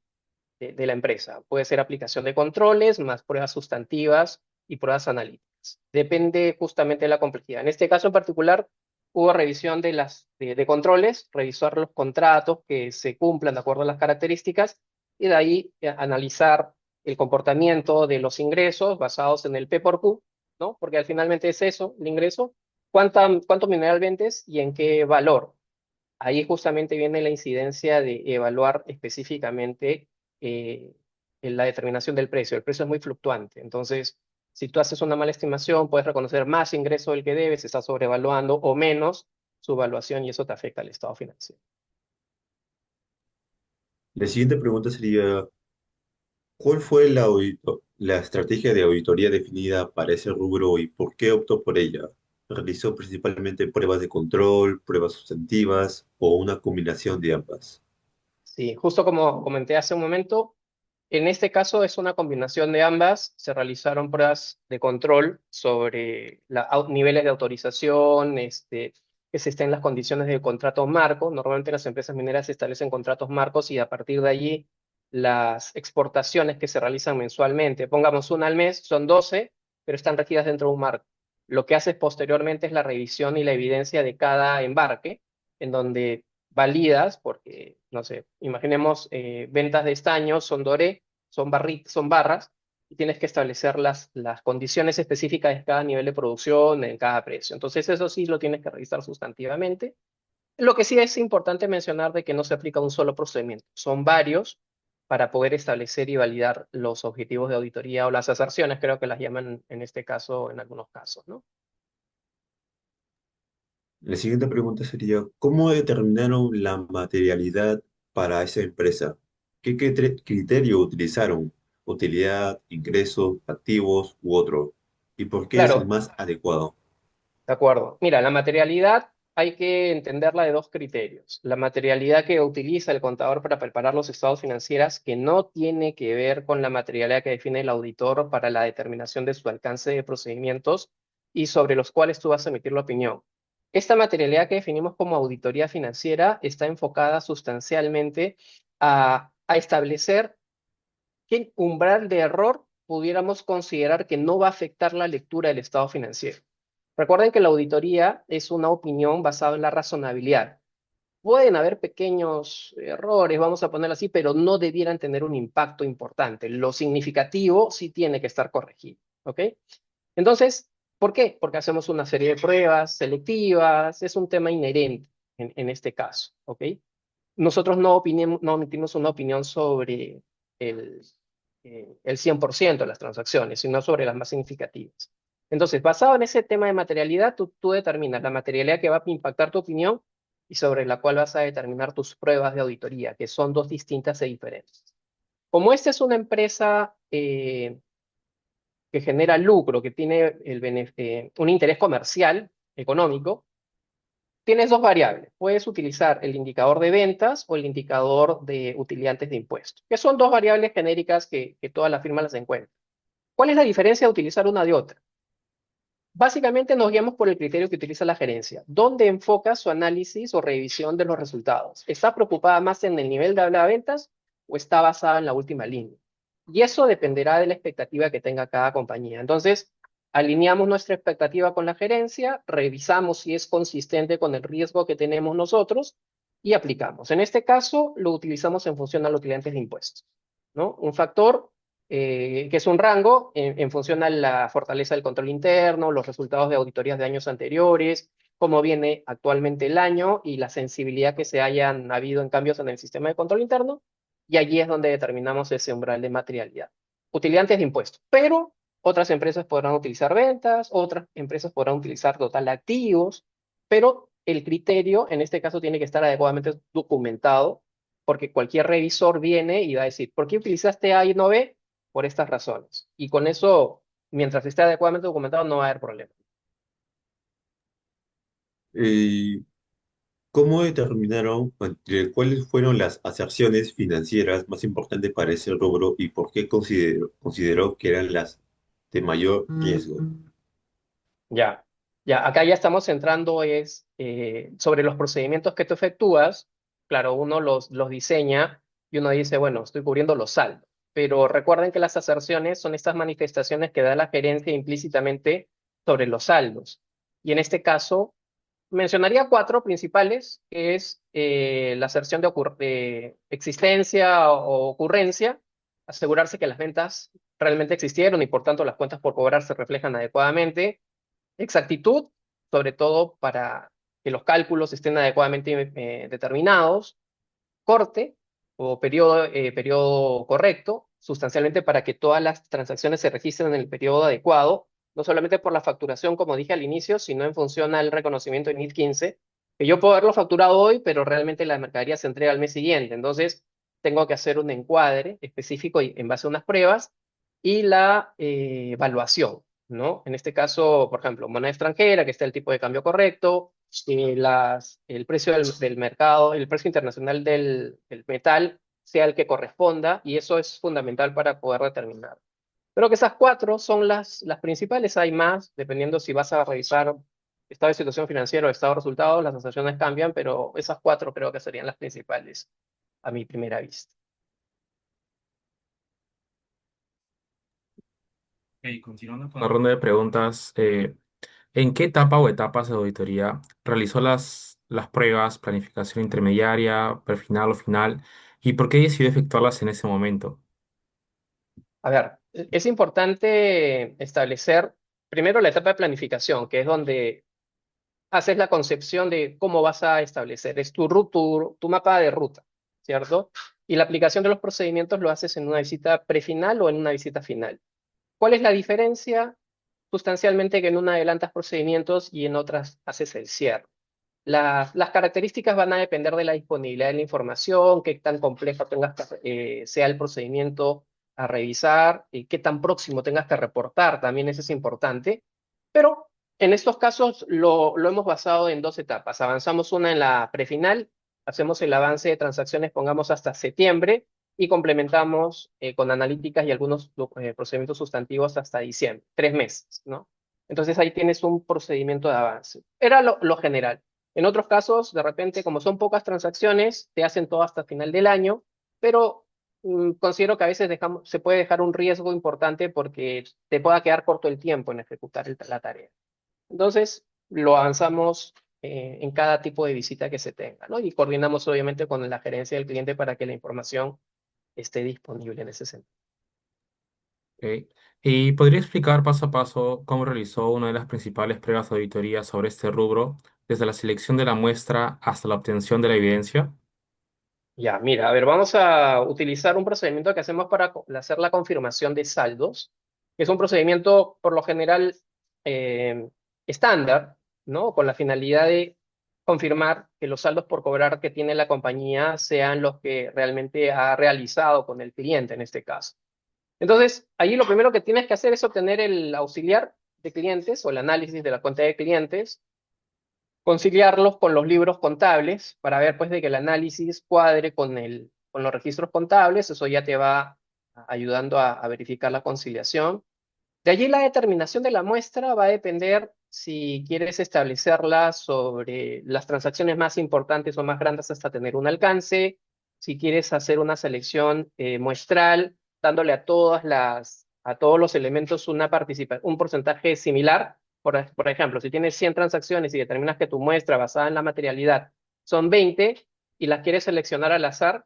E: la empresa. Puede ser aplicación de controles, más pruebas sustantivas y pruebas analíticas. Depende justamente de la complejidad. En este caso en particular, hubo revisión de controles, revisar los contratos que se cumplan de acuerdo a las características, y de ahí analizar el comportamiento de los ingresos basados en el P por Q, ¿no? Porque al finalmente es eso, el ingreso, cuánto mineral vendes y en qué valor. Ahí justamente viene la incidencia de evaluar específicamente en la determinación del precio. El precio es muy fluctuante, entonces si tú haces una mala estimación, puedes reconocer más ingreso del que debes, estás sobrevaluando, o menos su evaluación, y eso te afecta al estado financiero.
F: La siguiente pregunta sería, ¿cuál fue la estrategia de auditoría definida para ese rubro y por qué optó por ella? ¿Realizó principalmente pruebas de control, pruebas sustantivas o una combinación de ambas?
E: Sí, justo como comenté hace un momento, en este caso es una combinación de ambas. Se realizaron pruebas de control sobre niveles de autorización, que se estén en las condiciones del contrato marco. Normalmente las empresas mineras establecen contratos marcos, y a partir de allí las exportaciones que se realizan mensualmente, pongamos una al mes, son 12, pero están regidas dentro de un marco. Lo que haces posteriormente es la revisión y la evidencia de cada embarque, en donde validas, porque, no sé, imaginemos ventas de estaño, son doré, son barras, y tienes que establecer las condiciones específicas de cada nivel de producción, en cada precio. Entonces eso sí lo tienes que revisar sustantivamente. Lo que sí es importante mencionar de que no se aplica un solo procedimiento, son varios, para poder establecer y validar los objetivos de auditoría, o las aserciones, creo que las llaman en este caso, en algunos casos, ¿no?
F: La siguiente pregunta sería, ¿cómo determinaron la materialidad para esa empresa? ¿Qué criterio utilizaron? ¿Utilidad, ingresos, activos u otro? ¿Y por qué es el
E: Claro,
F: más adecuado?
E: de acuerdo. Mira, la materialidad hay que entenderla de dos criterios. La materialidad que utiliza el contador para preparar los estados financieros, que no tiene que ver con la materialidad que define el auditor para la determinación de su alcance de procedimientos y sobre los cuales tú vas a emitir la opinión. Esta materialidad que definimos como auditoría financiera está enfocada sustancialmente a establecer qué umbral de error pudiéramos considerar que no va a afectar la lectura del estado financiero. Recuerden que la auditoría es una opinión basada en la razonabilidad. Pueden haber pequeños errores, vamos a ponerlo así, pero no debieran tener un impacto importante. Lo significativo sí tiene que estar corregido, ¿ok? Entonces, ¿por qué? Porque hacemos una serie de pruebas selectivas, es un tema inherente en este caso, ¿ok? Nosotros no emitimos una opinión sobre el, el 100% de las transacciones, sino sobre las más significativas. Entonces, basado en ese tema de materialidad, tú determinas la materialidad que va a impactar tu opinión y sobre la cual vas a determinar tus pruebas de auditoría, que son dos distintas e diferentes. Como esta es una empresa que genera lucro, que tiene un interés comercial, económico, tienes dos variables. Puedes utilizar el indicador de ventas o el indicador de utilizantes de impuestos, que son dos variables genéricas que todas las firmas las encuentran. ¿Cuál es la diferencia de utilizar una de otra? Básicamente nos guiamos por el criterio que utiliza la gerencia. ¿Dónde enfoca su análisis o revisión de los resultados? ¿Está preocupada más en el nivel de la ventas o está basada en la última línea? Y eso dependerá de la expectativa que tenga cada compañía. Entonces, alineamos nuestra expectativa con la gerencia, revisamos si es consistente con el riesgo que tenemos nosotros y aplicamos. En este caso, lo utilizamos en función a los clientes de impuestos, ¿no? Un factor que es un rango en función a la fortaleza del control interno, los resultados de auditorías de años anteriores, cómo viene actualmente el año y la sensibilidad que se hayan habido en cambios en el sistema de control interno, y allí es donde determinamos ese umbral de materialidad. Utilizantes de impuestos, pero otras empresas podrán utilizar ventas, otras empresas podrán utilizar total de activos, pero el criterio en este caso tiene que estar adecuadamente documentado, porque cualquier revisor viene y va a decir, ¿por qué utilizaste A y no B? Por estas razones. Y con eso, mientras esté adecuadamente documentado, no va a haber problema.
F: Eh, ¿Cómo determinaron cuáles fueron las aserciones financieras más importantes para ese rubro y por qué consideró que eran las de mayor riesgo?
E: Ya, ya, acá ya estamos centrando sobre los procedimientos que tú efectúas. Claro, uno los diseña y uno dice, bueno, estoy cubriendo los saldos. Pero recuerden que las aserciones son estas manifestaciones que da la gerencia implícitamente sobre los saldos. Y en este caso, mencionaría cuatro principales, que es la aserción de existencia o ocurrencia, asegurarse que las ventas realmente existieron y por tanto las cuentas por cobrar se reflejan adecuadamente. Exactitud, sobre todo para que los cálculos estén adecuadamente determinados. Corte o periodo correcto, sustancialmente para que todas las transacciones se registren en el periodo adecuado, no solamente por la facturación, como dije al inicio, sino en función al reconocimiento de NIF 15, que yo puedo haberlo facturado hoy, pero realmente la mercadería se entrega al mes siguiente. Entonces, tengo que hacer un encuadre específico en base a unas pruebas y la evaluación, ¿no? En este caso, por ejemplo, moneda extranjera, que está el tipo de cambio correcto, el precio del mercado, el precio internacional del metal sea el que corresponda, y eso es fundamental para poder determinar. Creo que esas cuatro son las principales, hay más, dependiendo si vas a revisar estado de situación financiera o estado de resultados, las asociaciones cambian, pero esas cuatro creo que serían las principales a mi primera vista.
G: Ok, continuando con la ronda de preguntas, ¿en qué etapa o etapas de auditoría realizó las pruebas, planificación intermediaria, prefinal o final, y por qué decidió efectuarlas en ese momento?
E: A ver, es importante establecer primero la etapa de planificación, que es donde haces la concepción de cómo vas a establecer, es tu mapa de ruta, ¿cierto? Y la aplicación de los procedimientos lo haces en una visita prefinal o en una visita final. ¿Cuál es la diferencia? Sustancialmente que en una adelantas procedimientos y en otras haces el cierre. Las características van a depender de la disponibilidad de la información, qué tan complejo sea el procedimiento a revisar, qué tan próximo tengas que reportar, también eso es importante. Pero En estos casos lo hemos basado en dos etapas. Avanzamos una en la prefinal, hacemos el avance de transacciones, pongamos hasta septiembre, y complementamos con analíticas y algunos procedimientos sustantivos hasta diciembre, 3 meses, ¿no? Entonces ahí tienes un procedimiento de avance. Era lo general. En otros casos, de repente, como son pocas transacciones, te hacen todo hasta final del año, pero considero que a veces se puede dejar un riesgo importante porque te pueda quedar corto el tiempo en ejecutar la tarea. Entonces, lo avanzamos en cada tipo de visita que se tenga, ¿no? Y coordinamos obviamente con la gerencia del cliente para que la información esté disponible en ese sentido.
G: Ok. ¿Y podría explicar paso a paso cómo realizó una de las principales pruebas de auditoría sobre este rubro, desde la selección de la muestra hasta la obtención de la evidencia?
E: Ya, mira, a ver, vamos a utilizar un procedimiento que hacemos para hacer la confirmación de saldos, que es un procedimiento por lo general eh, estándar, ¿no? Con la finalidad de confirmar que los saldos por cobrar que tiene la compañía sean los que realmente ha realizado con el cliente en este caso. Entonces, ahí lo primero que tienes que hacer es obtener el auxiliar de clientes o el análisis de la cuenta de clientes, conciliarlos con los libros contables para ver pues de que el análisis cuadre con los registros contables. Eso ya te va ayudando a verificar la conciliación. De allí la determinación de la muestra va a depender si quieres establecerla sobre las transacciones más importantes o más grandes hasta tener un alcance, si quieres hacer una selección muestral, dándole a todos los elementos un porcentaje similar. Por ejemplo, si tienes 100 transacciones y determinas que tu muestra basada en la materialidad son 20 y las quieres seleccionar al azar,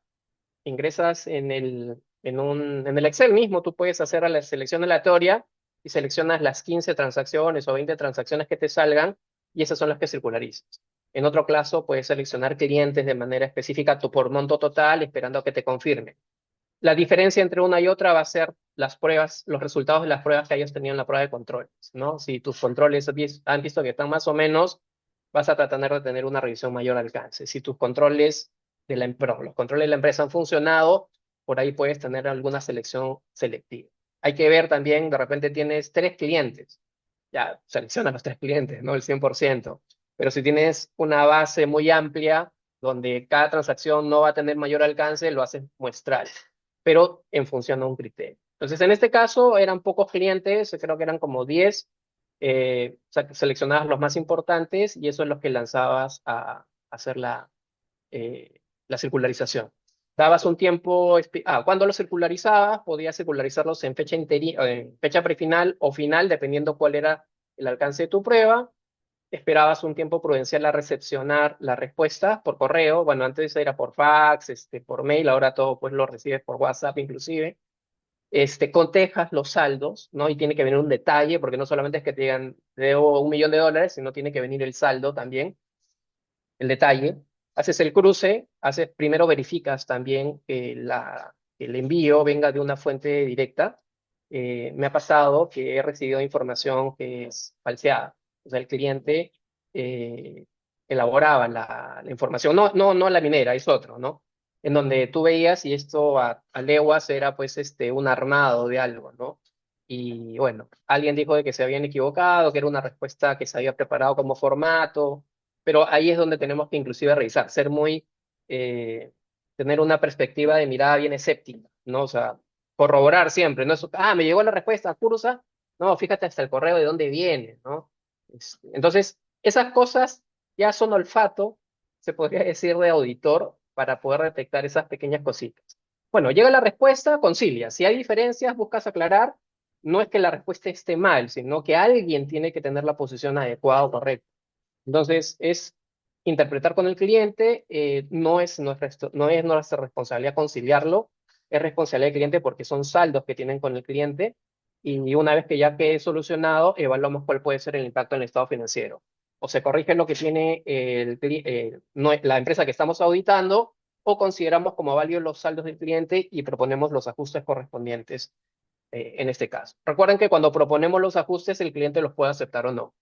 E: ingresas en el Excel mismo, tú puedes hacer a la selección aleatoria y seleccionas las 15 transacciones o 20 transacciones que te salgan y esas son las que circularizas. En otro caso, puedes seleccionar clientes de manera específica por monto total, esperando a que te confirme. La diferencia entre una y otra va a ser las pruebas, los resultados de las pruebas que hayas tenido en la prueba de controles, ¿no? Si tus controles han visto que están más o menos, vas a tratar de tener una revisión mayor alcance. Si tus controles perdón, los controles de la empresa han funcionado, por ahí puedes tener alguna selección selectiva. Hay que ver también, de repente tienes 3 clientes, ya selecciona los 3 clientes, no el 100%. Pero si tienes una base muy amplia, donde cada transacción no va a tener mayor alcance, lo haces muestral, pero en función a un criterio. Entonces, en este caso eran pocos clientes, creo que eran como 10, seleccionabas los más importantes y eso es lo que lanzabas a hacer la circularización. Dabas un tiempo, cuando los circularizabas, podías circularizarlos en en fecha prefinal o final, dependiendo cuál era el alcance de tu prueba. Esperabas un tiempo prudencial a recepcionar la respuesta por correo. Bueno, antes era por fax, por mail, ahora todo pues lo recibes por WhatsApp inclusive. Cotejas los saldos, ¿no? Y tiene que venir un detalle, porque no solamente es que te digan, debo $1 millón, sino tiene que venir el saldo también, el detalle. Haces el cruce, primero verificas también que el envío venga de una fuente directa. Me ha pasado que he recibido información que es falseada. O sea, el cliente eh, elaboraba la información, no la minera, es otro, ¿no? En donde tú veías y esto a leguas era pues un armado de algo, ¿no? Y bueno, alguien dijo de que se habían equivocado, que era una respuesta que se había preparado como formato, pero ahí es donde tenemos que inclusive revisar, eh, tener una perspectiva de mirada bien escéptica, ¿no? O sea, corroborar siempre, ¿no? Me llegó la respuesta, cursa, no, fíjate hasta el correo de dónde viene, ¿no? Entonces, esas cosas ya son olfato, se podría decir, de auditor para poder detectar esas pequeñas cositas. Bueno, llega la respuesta, concilia. Si hay diferencias, buscas aclarar. No es que la respuesta esté mal, sino que alguien tiene que tener la posición adecuada o correcta. Entonces, es interpretar con el cliente, no es nuestra responsabilidad conciliarlo, es responsabilidad del cliente porque son saldos que tienen con el cliente y una vez que ya quede solucionado, evaluamos cuál puede ser el impacto en el estado financiero. O se corrige lo que tiene la empresa que estamos auditando o consideramos como válidos los saldos del cliente y proponemos los ajustes correspondientes en este caso. Recuerden que cuando proponemos los ajustes, el cliente los puede aceptar o no.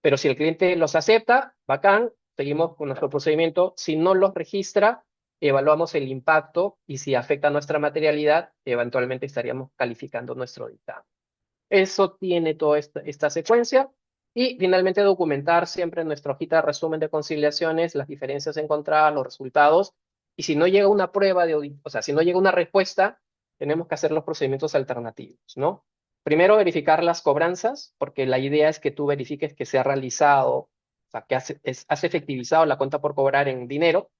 E: Pero si el cliente los acepta, bacán, seguimos con nuestro procedimiento. Si no los registra, evaluamos el impacto y si afecta nuestra materialidad, eventualmente estaríamos calificando nuestro dictamen. Eso tiene toda esta secuencia. Y finalmente documentar siempre en nuestra hojita de resumen de conciliaciones las diferencias encontradas, los resultados. Y si no llega una prueba de audit, o sea, si no llega una respuesta, tenemos que hacer los procedimientos alternativos, ¿no? Primero verificar las cobranzas, porque la idea es que tú verifiques que se ha realizado, o sea, que has efectivizado la cuenta por cobrar en dinero.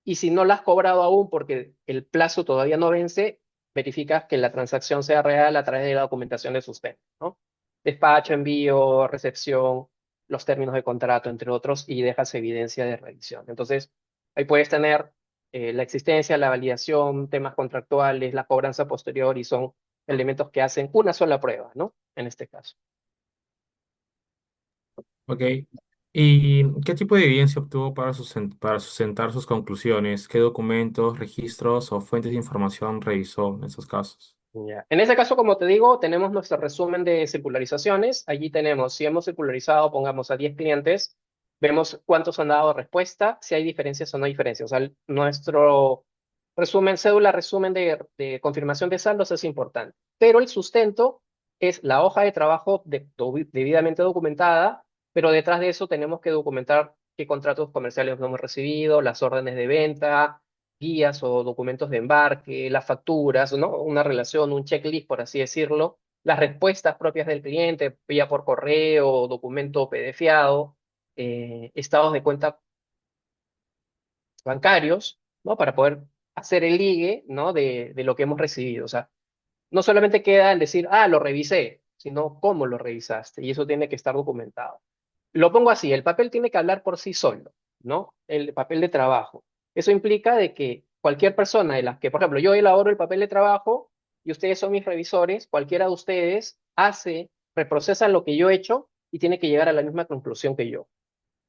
E: Y si no la has cobrado aún porque el plazo todavía no vence, verificas que la transacción sea real a través de la documentación de sustento, ¿no? Despacho, envío, recepción, los términos de contrato, entre otros, y dejas evidencia de revisión. Entonces, ahí puedes tener la existencia, la validación, temas contractuales, la cobranza posterior, y son elementos que hacen una sola prueba, ¿no? En este caso.
G: Ok. ¿Y qué tipo de evidencia obtuvo para sustentar sus conclusiones? ¿Qué documentos, registros o fuentes de información revisó en esos casos?
E: Ya. En ese caso, como te digo, tenemos nuestro resumen de circularizaciones. Allí tenemos, si hemos circularizado, pongamos a 10 clientes, vemos cuántos han dado respuesta, si hay diferencias o no hay diferencias. O sea, nuestro resumen, cédula, resumen de confirmación de saldos es importante. Pero el sustento es la hoja de trabajo debidamente documentada, pero detrás de eso tenemos que documentar qué contratos comerciales no hemos recibido, las órdenes de venta, guías o documentos de embarque, las facturas, ¿no? Una relación, un checklist, por así decirlo, las respuestas propias del cliente, vía por correo, documento PDFeado, estados de cuenta bancarios, ¿no? Para poder hacer el ligue, ¿no? De lo que hemos recibido. O sea, no solamente queda en decir, ah, lo revisé, sino cómo lo revisaste, y eso tiene que estar documentado. Lo pongo así, el papel tiene que hablar por sí solo, ¿no? El papel de trabajo. Eso implica de que cualquier persona de las que, por ejemplo, yo elaboro el papel de trabajo y ustedes son mis revisores, cualquiera de ustedes reprocesa lo que yo he hecho y tiene que llegar a la misma conclusión que yo.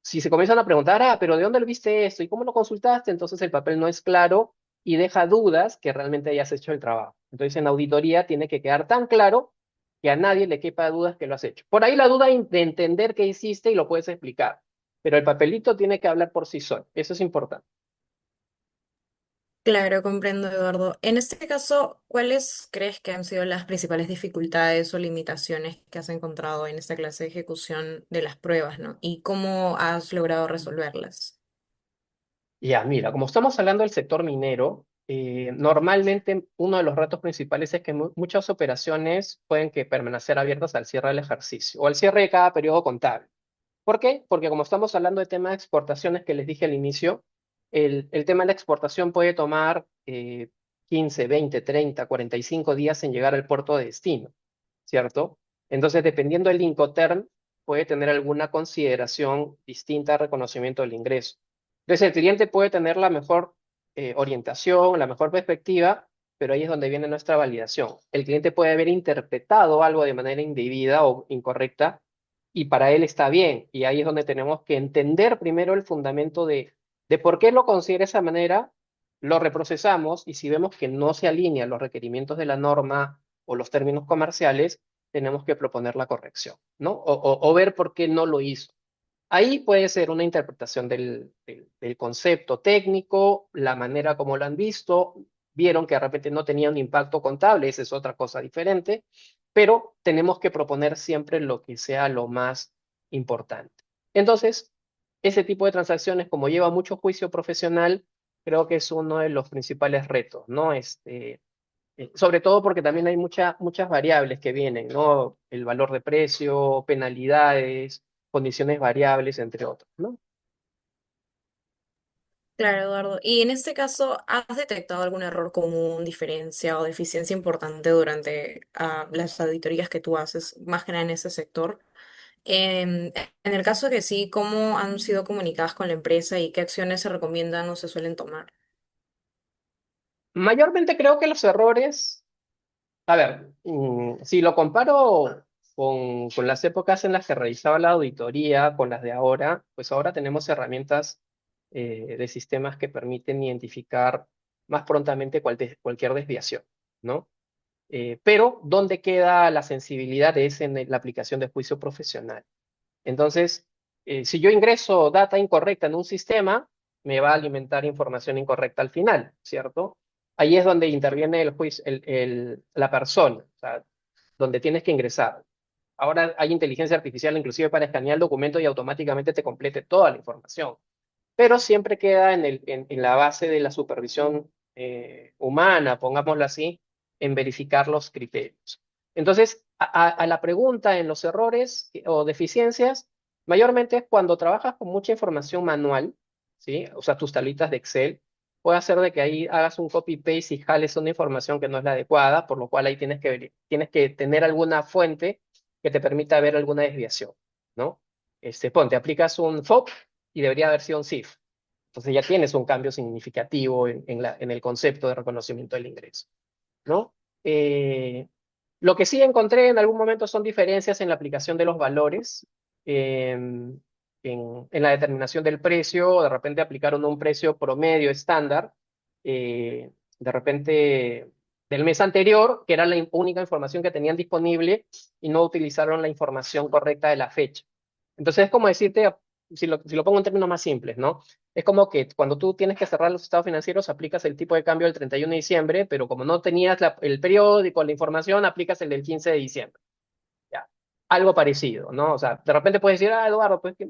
E: Si se comienzan a preguntar, ah, pero ¿de dónde lo viste esto? ¿Y cómo lo consultaste? Entonces el papel no es claro y deja dudas que realmente hayas hecho el trabajo. Entonces en auditoría tiene que quedar tan claro que a nadie le quepa dudas que lo has hecho. Por ahí la duda de entender qué hiciste y lo puedes explicar, pero el papelito tiene que hablar por sí solo. Eso es importante.
C: Claro, comprendo, Eduardo. En este caso, ¿cuáles crees que han sido las principales dificultades o limitaciones que has encontrado en esta clase de ejecución de las pruebas, ¿no? ¿Y cómo has logrado resolverlas?
E: Ya, mira, como estamos hablando del sector minero, normalmente uno de los retos principales es que muchas operaciones pueden que permanecer abiertas al cierre del ejercicio o al cierre de cada periodo contable. ¿Por qué? Porque como estamos hablando de tema de exportaciones que les dije al inicio, el tema de la exportación puede tomar 15, 20, 30, 45 días en llegar al puerto de destino, ¿cierto? Entonces, dependiendo del Incoterm, puede tener alguna consideración distinta al reconocimiento del ingreso. Entonces, el cliente puede tener la mejor orientación, la mejor perspectiva, pero ahí es donde viene nuestra validación. El cliente puede haber interpretado algo de manera indebida o incorrecta, y para él está bien. Y ahí es donde tenemos que entender primero el fundamento de por qué lo considera de esa manera, lo reprocesamos, y si vemos que no se alinean los requerimientos de la norma o los términos comerciales, tenemos que proponer la corrección, ¿no? O ver por qué no lo hizo. Ahí puede ser una interpretación del concepto técnico, la manera como lo han visto, vieron que de repente no tenía un impacto contable, esa es otra cosa diferente, pero tenemos que proponer siempre lo que sea lo más importante. Entonces, ese tipo de transacciones, como lleva mucho juicio profesional, creo que es uno de los principales retos, ¿no? Sobre todo porque también hay muchas variables que vienen, ¿no? El valor de precio, penalidades, condiciones variables, entre otros, ¿no?
C: Claro, Eduardo. Y en este caso, ¿has detectado algún error común, diferencia o deficiencia importante durante las auditorías que tú haces, más que nada en ese sector? En el caso que sí, ¿cómo han sido comunicadas con la empresa y qué acciones se recomiendan o se suelen tomar?
E: Mayormente creo que los errores, a ver, si lo comparo con las épocas en las que realizaba la auditoría, con las de ahora, pues ahora tenemos herramientas de sistemas que permiten identificar más prontamente cualquier desviación, ¿no? Pero, ¿dónde queda la sensibilidad? Es en la aplicación de juicio profesional. Entonces, si yo ingreso data incorrecta en un sistema, me va a alimentar información incorrecta al final, ¿cierto? Ahí es donde interviene el juicio, la persona, o sea, donde tienes que ingresar. Ahora hay inteligencia artificial inclusive para escanear el documento y automáticamente te complete toda la información, pero siempre queda en la base de la supervisión humana, pongámoslo así, en verificar los criterios. Entonces, a la pregunta en los errores o deficiencias, mayormente es cuando trabajas con mucha información manual, ¿sí? O sea, tus tablitas de Excel, puede hacer de que ahí hagas un copy-paste y jales una información que no es la adecuada, por lo cual ahí tienes que tener alguna fuente que te permita ver alguna desviación, ¿no? Ponte, aplicas un FOB y debería haber sido un SIF. Entonces ya tienes un cambio significativo en el concepto de reconocimiento del ingreso, ¿no? Lo que sí encontré en algún momento son diferencias en la aplicación de los valores, en la determinación del precio, o de repente aplicaron un precio promedio estándar, de repente del mes anterior, que era la única información que tenían disponible, y no utilizaron la información correcta de la fecha. Entonces es como decirte, si lo pongo en términos más simples, ¿no? Es como que cuando tú tienes que cerrar los estados financieros, aplicas el tipo de cambio del 31 de diciembre, pero como no tenías el periódico, la información, aplicas el del 15 de diciembre. ¿Ya? Algo parecido, ¿no? O sea, de repente puedes decir, Eduardo, pues que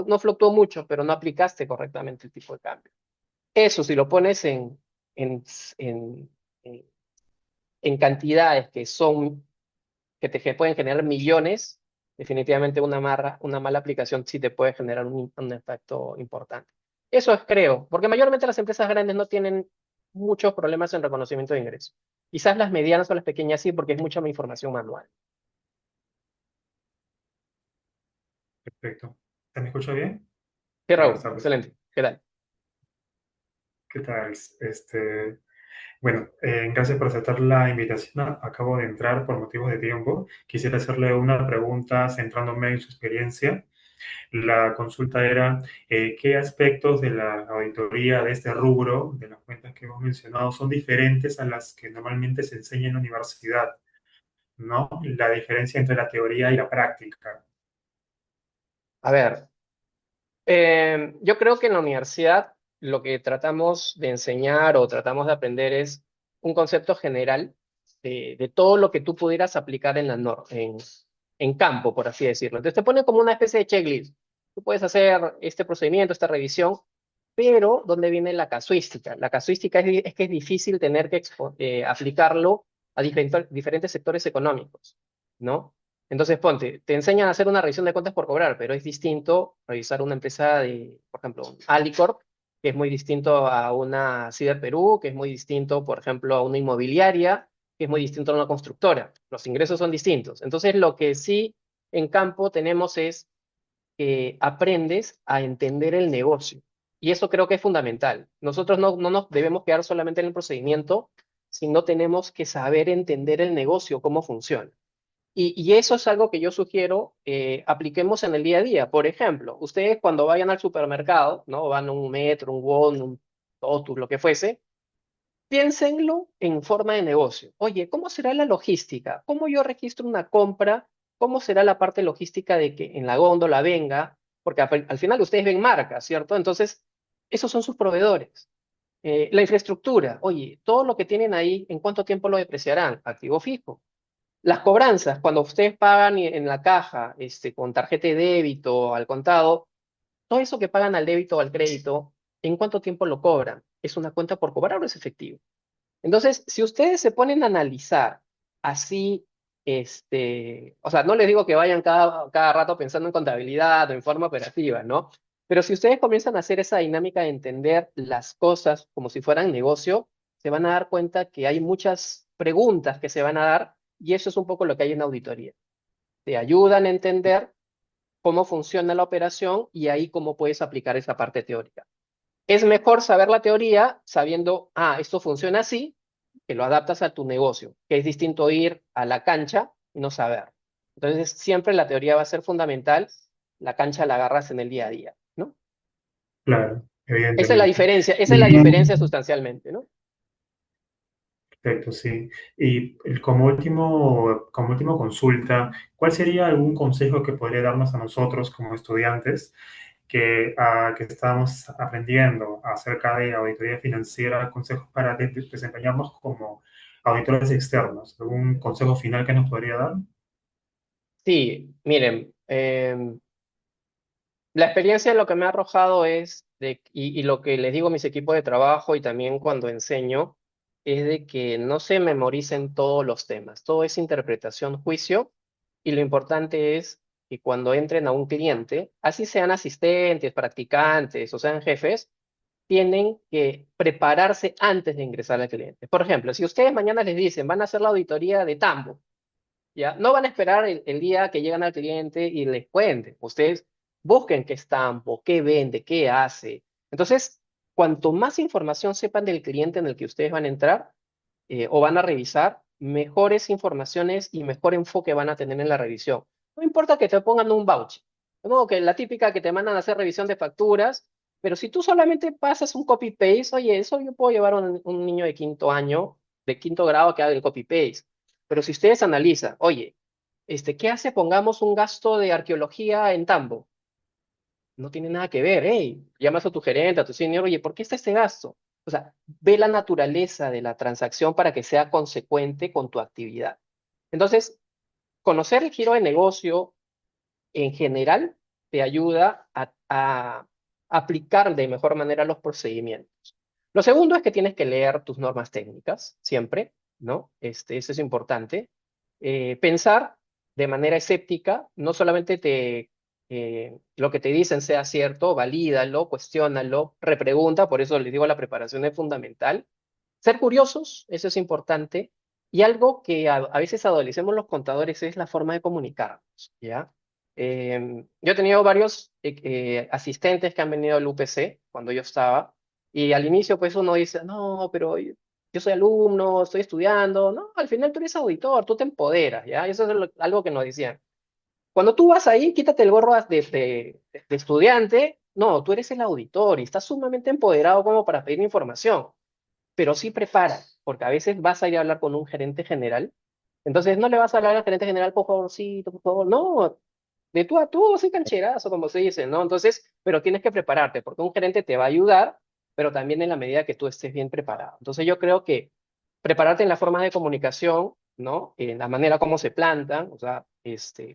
E: no fluctuó mucho, pero no aplicaste correctamente el tipo de cambio. Eso, si lo pones en, en, en- en cantidades que pueden generar millones, definitivamente una mala aplicación sí te puede generar un impacto importante. Eso es, creo, porque mayormente las empresas grandes no tienen muchos problemas en reconocimiento de ingresos. Quizás las medianas o las pequeñas sí, porque es mucha información manual.
B: Perfecto. ¿Se me escucha bien?
E: Sí,
B: Buenas
E: Raúl,
B: tardes.
E: excelente. ¿Qué tal?
B: ¿Qué tal? Bueno, gracias por aceptar la invitación. Acabo de entrar por motivos de tiempo. Quisiera hacerle una pregunta centrándome en su experiencia. La consulta era, ¿qué aspectos de la auditoría de este rubro, de las cuentas que hemos mencionado, son diferentes a las que normalmente se enseña en la universidad? ¿No? La diferencia entre la teoría y la práctica.
E: A ver, yo creo que en la universidad lo que tratamos de enseñar o tratamos de aprender es un concepto general de todo lo que tú pudieras aplicar en campo, por así decirlo. Entonces te ponen como una especie de checklist. Tú puedes hacer este procedimiento, esta revisión, pero ¿dónde viene la casuística? La casuística es que es difícil tener que aplicarlo a diferentes sectores económicos, ¿no? Entonces, ponte, te enseñan a hacer una revisión de cuentas por cobrar, pero es distinto revisar una empresa de, por ejemplo, un Alicorp, que es muy distinto a una Cider Perú, que es muy distinto, por ejemplo, a una inmobiliaria, que es muy distinto a una constructora. Los ingresos son distintos. Entonces, lo que sí en campo tenemos es que aprendes a entender el negocio. Y eso creo que es fundamental. Nosotros no nos debemos quedar solamente en el procedimiento, sino tenemos que saber entender el negocio, cómo funciona. Y eso es algo que yo sugiero apliquemos en el día a día. Por ejemplo, ustedes cuando vayan al supermercado, ¿no? Van a un Metro, un Won, un Totus, lo que fuese, piénsenlo en forma de negocio. Oye, ¿cómo será la logística? ¿Cómo yo registro una compra? ¿Cómo será la parte logística de que en la góndola venga? Porque al final ustedes ven marcas, ¿cierto? Entonces, esos son sus proveedores. La infraestructura, oye, todo lo que tienen ahí, ¿en cuánto tiempo lo depreciarán? Activo fijo. Las cobranzas, cuando ustedes pagan en la caja, con tarjeta de débito, al contado, todo eso que pagan al débito o al crédito, ¿en cuánto tiempo lo cobran? ¿Es una cuenta por cobrar o es efectivo? Entonces, si ustedes se ponen a analizar así, o sea, no les digo que vayan cada rato pensando en contabilidad o en forma operativa, ¿no? Pero si ustedes comienzan a hacer esa dinámica de entender las cosas como si fueran negocio, se van a dar cuenta que hay muchas preguntas que se van a dar y eso es un poco lo que hay en auditoría. Te ayudan a entender cómo funciona la operación y ahí cómo puedes aplicar esa parte teórica. Es mejor saber la teoría sabiendo, esto funciona así, que lo adaptas a tu negocio, que es distinto ir a la cancha y no saber. Entonces, siempre la teoría va a ser fundamental, la cancha la agarras en el día a día, ¿no?
B: Claro,
E: Esa
B: evidentemente.
E: es la
B: Y
E: diferencia sustancialmente, ¿no?
B: perfecto, sí. Y como último consulta, ¿cuál sería algún consejo que podría darnos a nosotros como estudiantes que estamos aprendiendo acerca de auditoría financiera, consejos para desempeñarnos como auditores externos? ¿Algún consejo final que nos podría dar?
E: Sí, miren, la experiencia lo que me ha arrojado es, y lo que les digo a mis equipos de trabajo y también cuando enseño, es de que no se memoricen todos los temas. Todo es interpretación, juicio, y lo importante es que cuando entren a un cliente, así sean asistentes, practicantes o sean jefes, tienen que prepararse antes de ingresar al cliente. Por ejemplo, si ustedes mañana les dicen, van a hacer la auditoría de Tambo, ¿ya? No van a esperar el día que llegan al cliente y les cuenten. Ustedes busquen qué estampo, qué vende, qué hace. Entonces, cuanto más información sepan del cliente en el que ustedes van a entrar o van a revisar, mejores informaciones y mejor enfoque van a tener en la revisión. No importa que te pongan un voucher. Como que la típica que te mandan a hacer revisión de facturas, pero si tú solamente pasas un copy-paste, oye, eso yo puedo llevar a un niño de quinto año, de quinto grado que haga el copy-paste. Pero si ustedes analizan, oye, ¿qué hace? Pongamos un gasto de arqueología en Tambo. No tiene nada que ver, hey, llamas a tu gerente, a tu senior, oye, ¿por qué está este gasto? O sea, ve la naturaleza de la transacción para que sea consecuente con tu actividad. Entonces, conocer el giro de negocio en general te ayuda a aplicar de mejor manera los procedimientos. Lo segundo es que tienes que leer tus normas técnicas, siempre, ¿no? Eso es importante. Pensar de manera escéptica, no solamente lo que te dicen sea cierto, valídalo, cuestiónalo, repregunta, por eso les digo la preparación es fundamental. Ser curiosos, eso es importante. Y algo que a veces adolecemos los contadores es la forma de comunicarnos, ¿ya? Yo he tenido varios asistentes que han venido al UPC cuando yo estaba, y al inicio pues uno dice, no, pero yo soy alumno, estoy estudiando, no, al final tú eres auditor, tú te empoderas, ¿ya? Eso es algo que nos decían. Cuando tú vas ahí, quítate el gorro de estudiante, no, tú eres el auditor y estás sumamente empoderado como para pedir información, pero sí prepara, porque a veces vas a ir a hablar con un gerente general, entonces no le vas a hablar al gerente general, por favorcito, por favor, no, de tú a tú, así cancherazo, como se dice, ¿no? Entonces, pero tienes que prepararte, porque un gerente te va a ayudar, pero también en la medida que tú estés bien preparado. Entonces, yo creo que prepararte en la forma de comunicación, ¿no? En la manera como se plantan, o sea,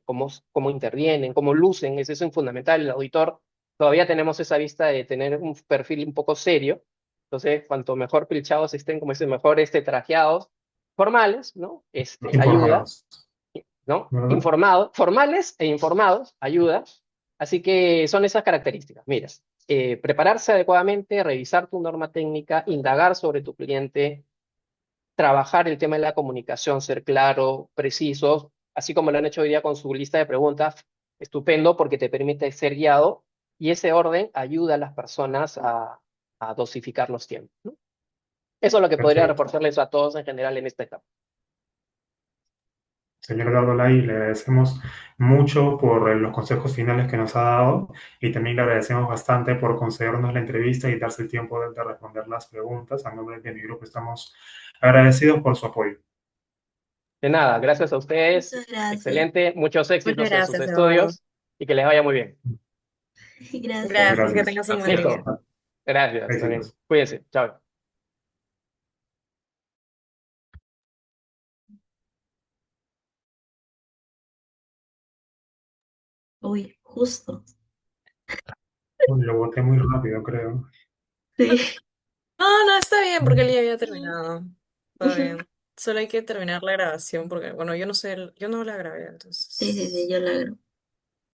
E: cómo intervienen, cómo lucen, eso es fundamental. El auditor, todavía tenemos esa vista de tener un perfil un poco serio, entonces, cuanto mejor pilchados estén, como dicen, mejor trajeados, formales, ¿no? Ayuda,
B: Informados,
E: ¿no?
B: ¿verdad?
E: Informados, formales e informados, ayuda. Así que son esas características. Mira, prepararse adecuadamente, revisar tu norma técnica, indagar sobre tu cliente, trabajar el tema de la comunicación, ser claro, preciso, así como lo han hecho hoy día con su lista de preguntas, estupendo porque te permite ser guiado y ese orden ayuda a las personas a dosificar los tiempos, ¿no? Eso es lo que podría
B: Perfecto.
E: reforzarles a todos en general en esta etapa.
B: Señor Eduardo Lai, le agradecemos mucho por los consejos finales que nos ha dado y también le agradecemos bastante por concedernos la entrevista y darse el tiempo de responder las preguntas. A nombre de mi grupo estamos agradecidos por su apoyo.
E: De nada, gracias a ustedes,
D: Muchas gracias.
E: excelente, muchos
C: Muchas
E: éxitos en sus
C: gracias, Eduardo.
E: estudios y que les vaya muy bien.
D: Gracias.
C: Gracias, que
B: Gracias.
C: tengas un buen
E: Listo,
C: día.
E: gracias también.
B: Éxitos.
E: Cuídense, chao.
D: Uy, justo.
B: Uy, lo boté muy rápido, creo.
D: Sí.
C: No, no, está bien, porque él ya había terminado. Todo
D: Ujú.
C: bien. Solo hay que terminar la grabación, porque, bueno, yo no sé, yo no la grabé,
D: Sí, sí, sí,
C: entonces.
D: yo la agrego.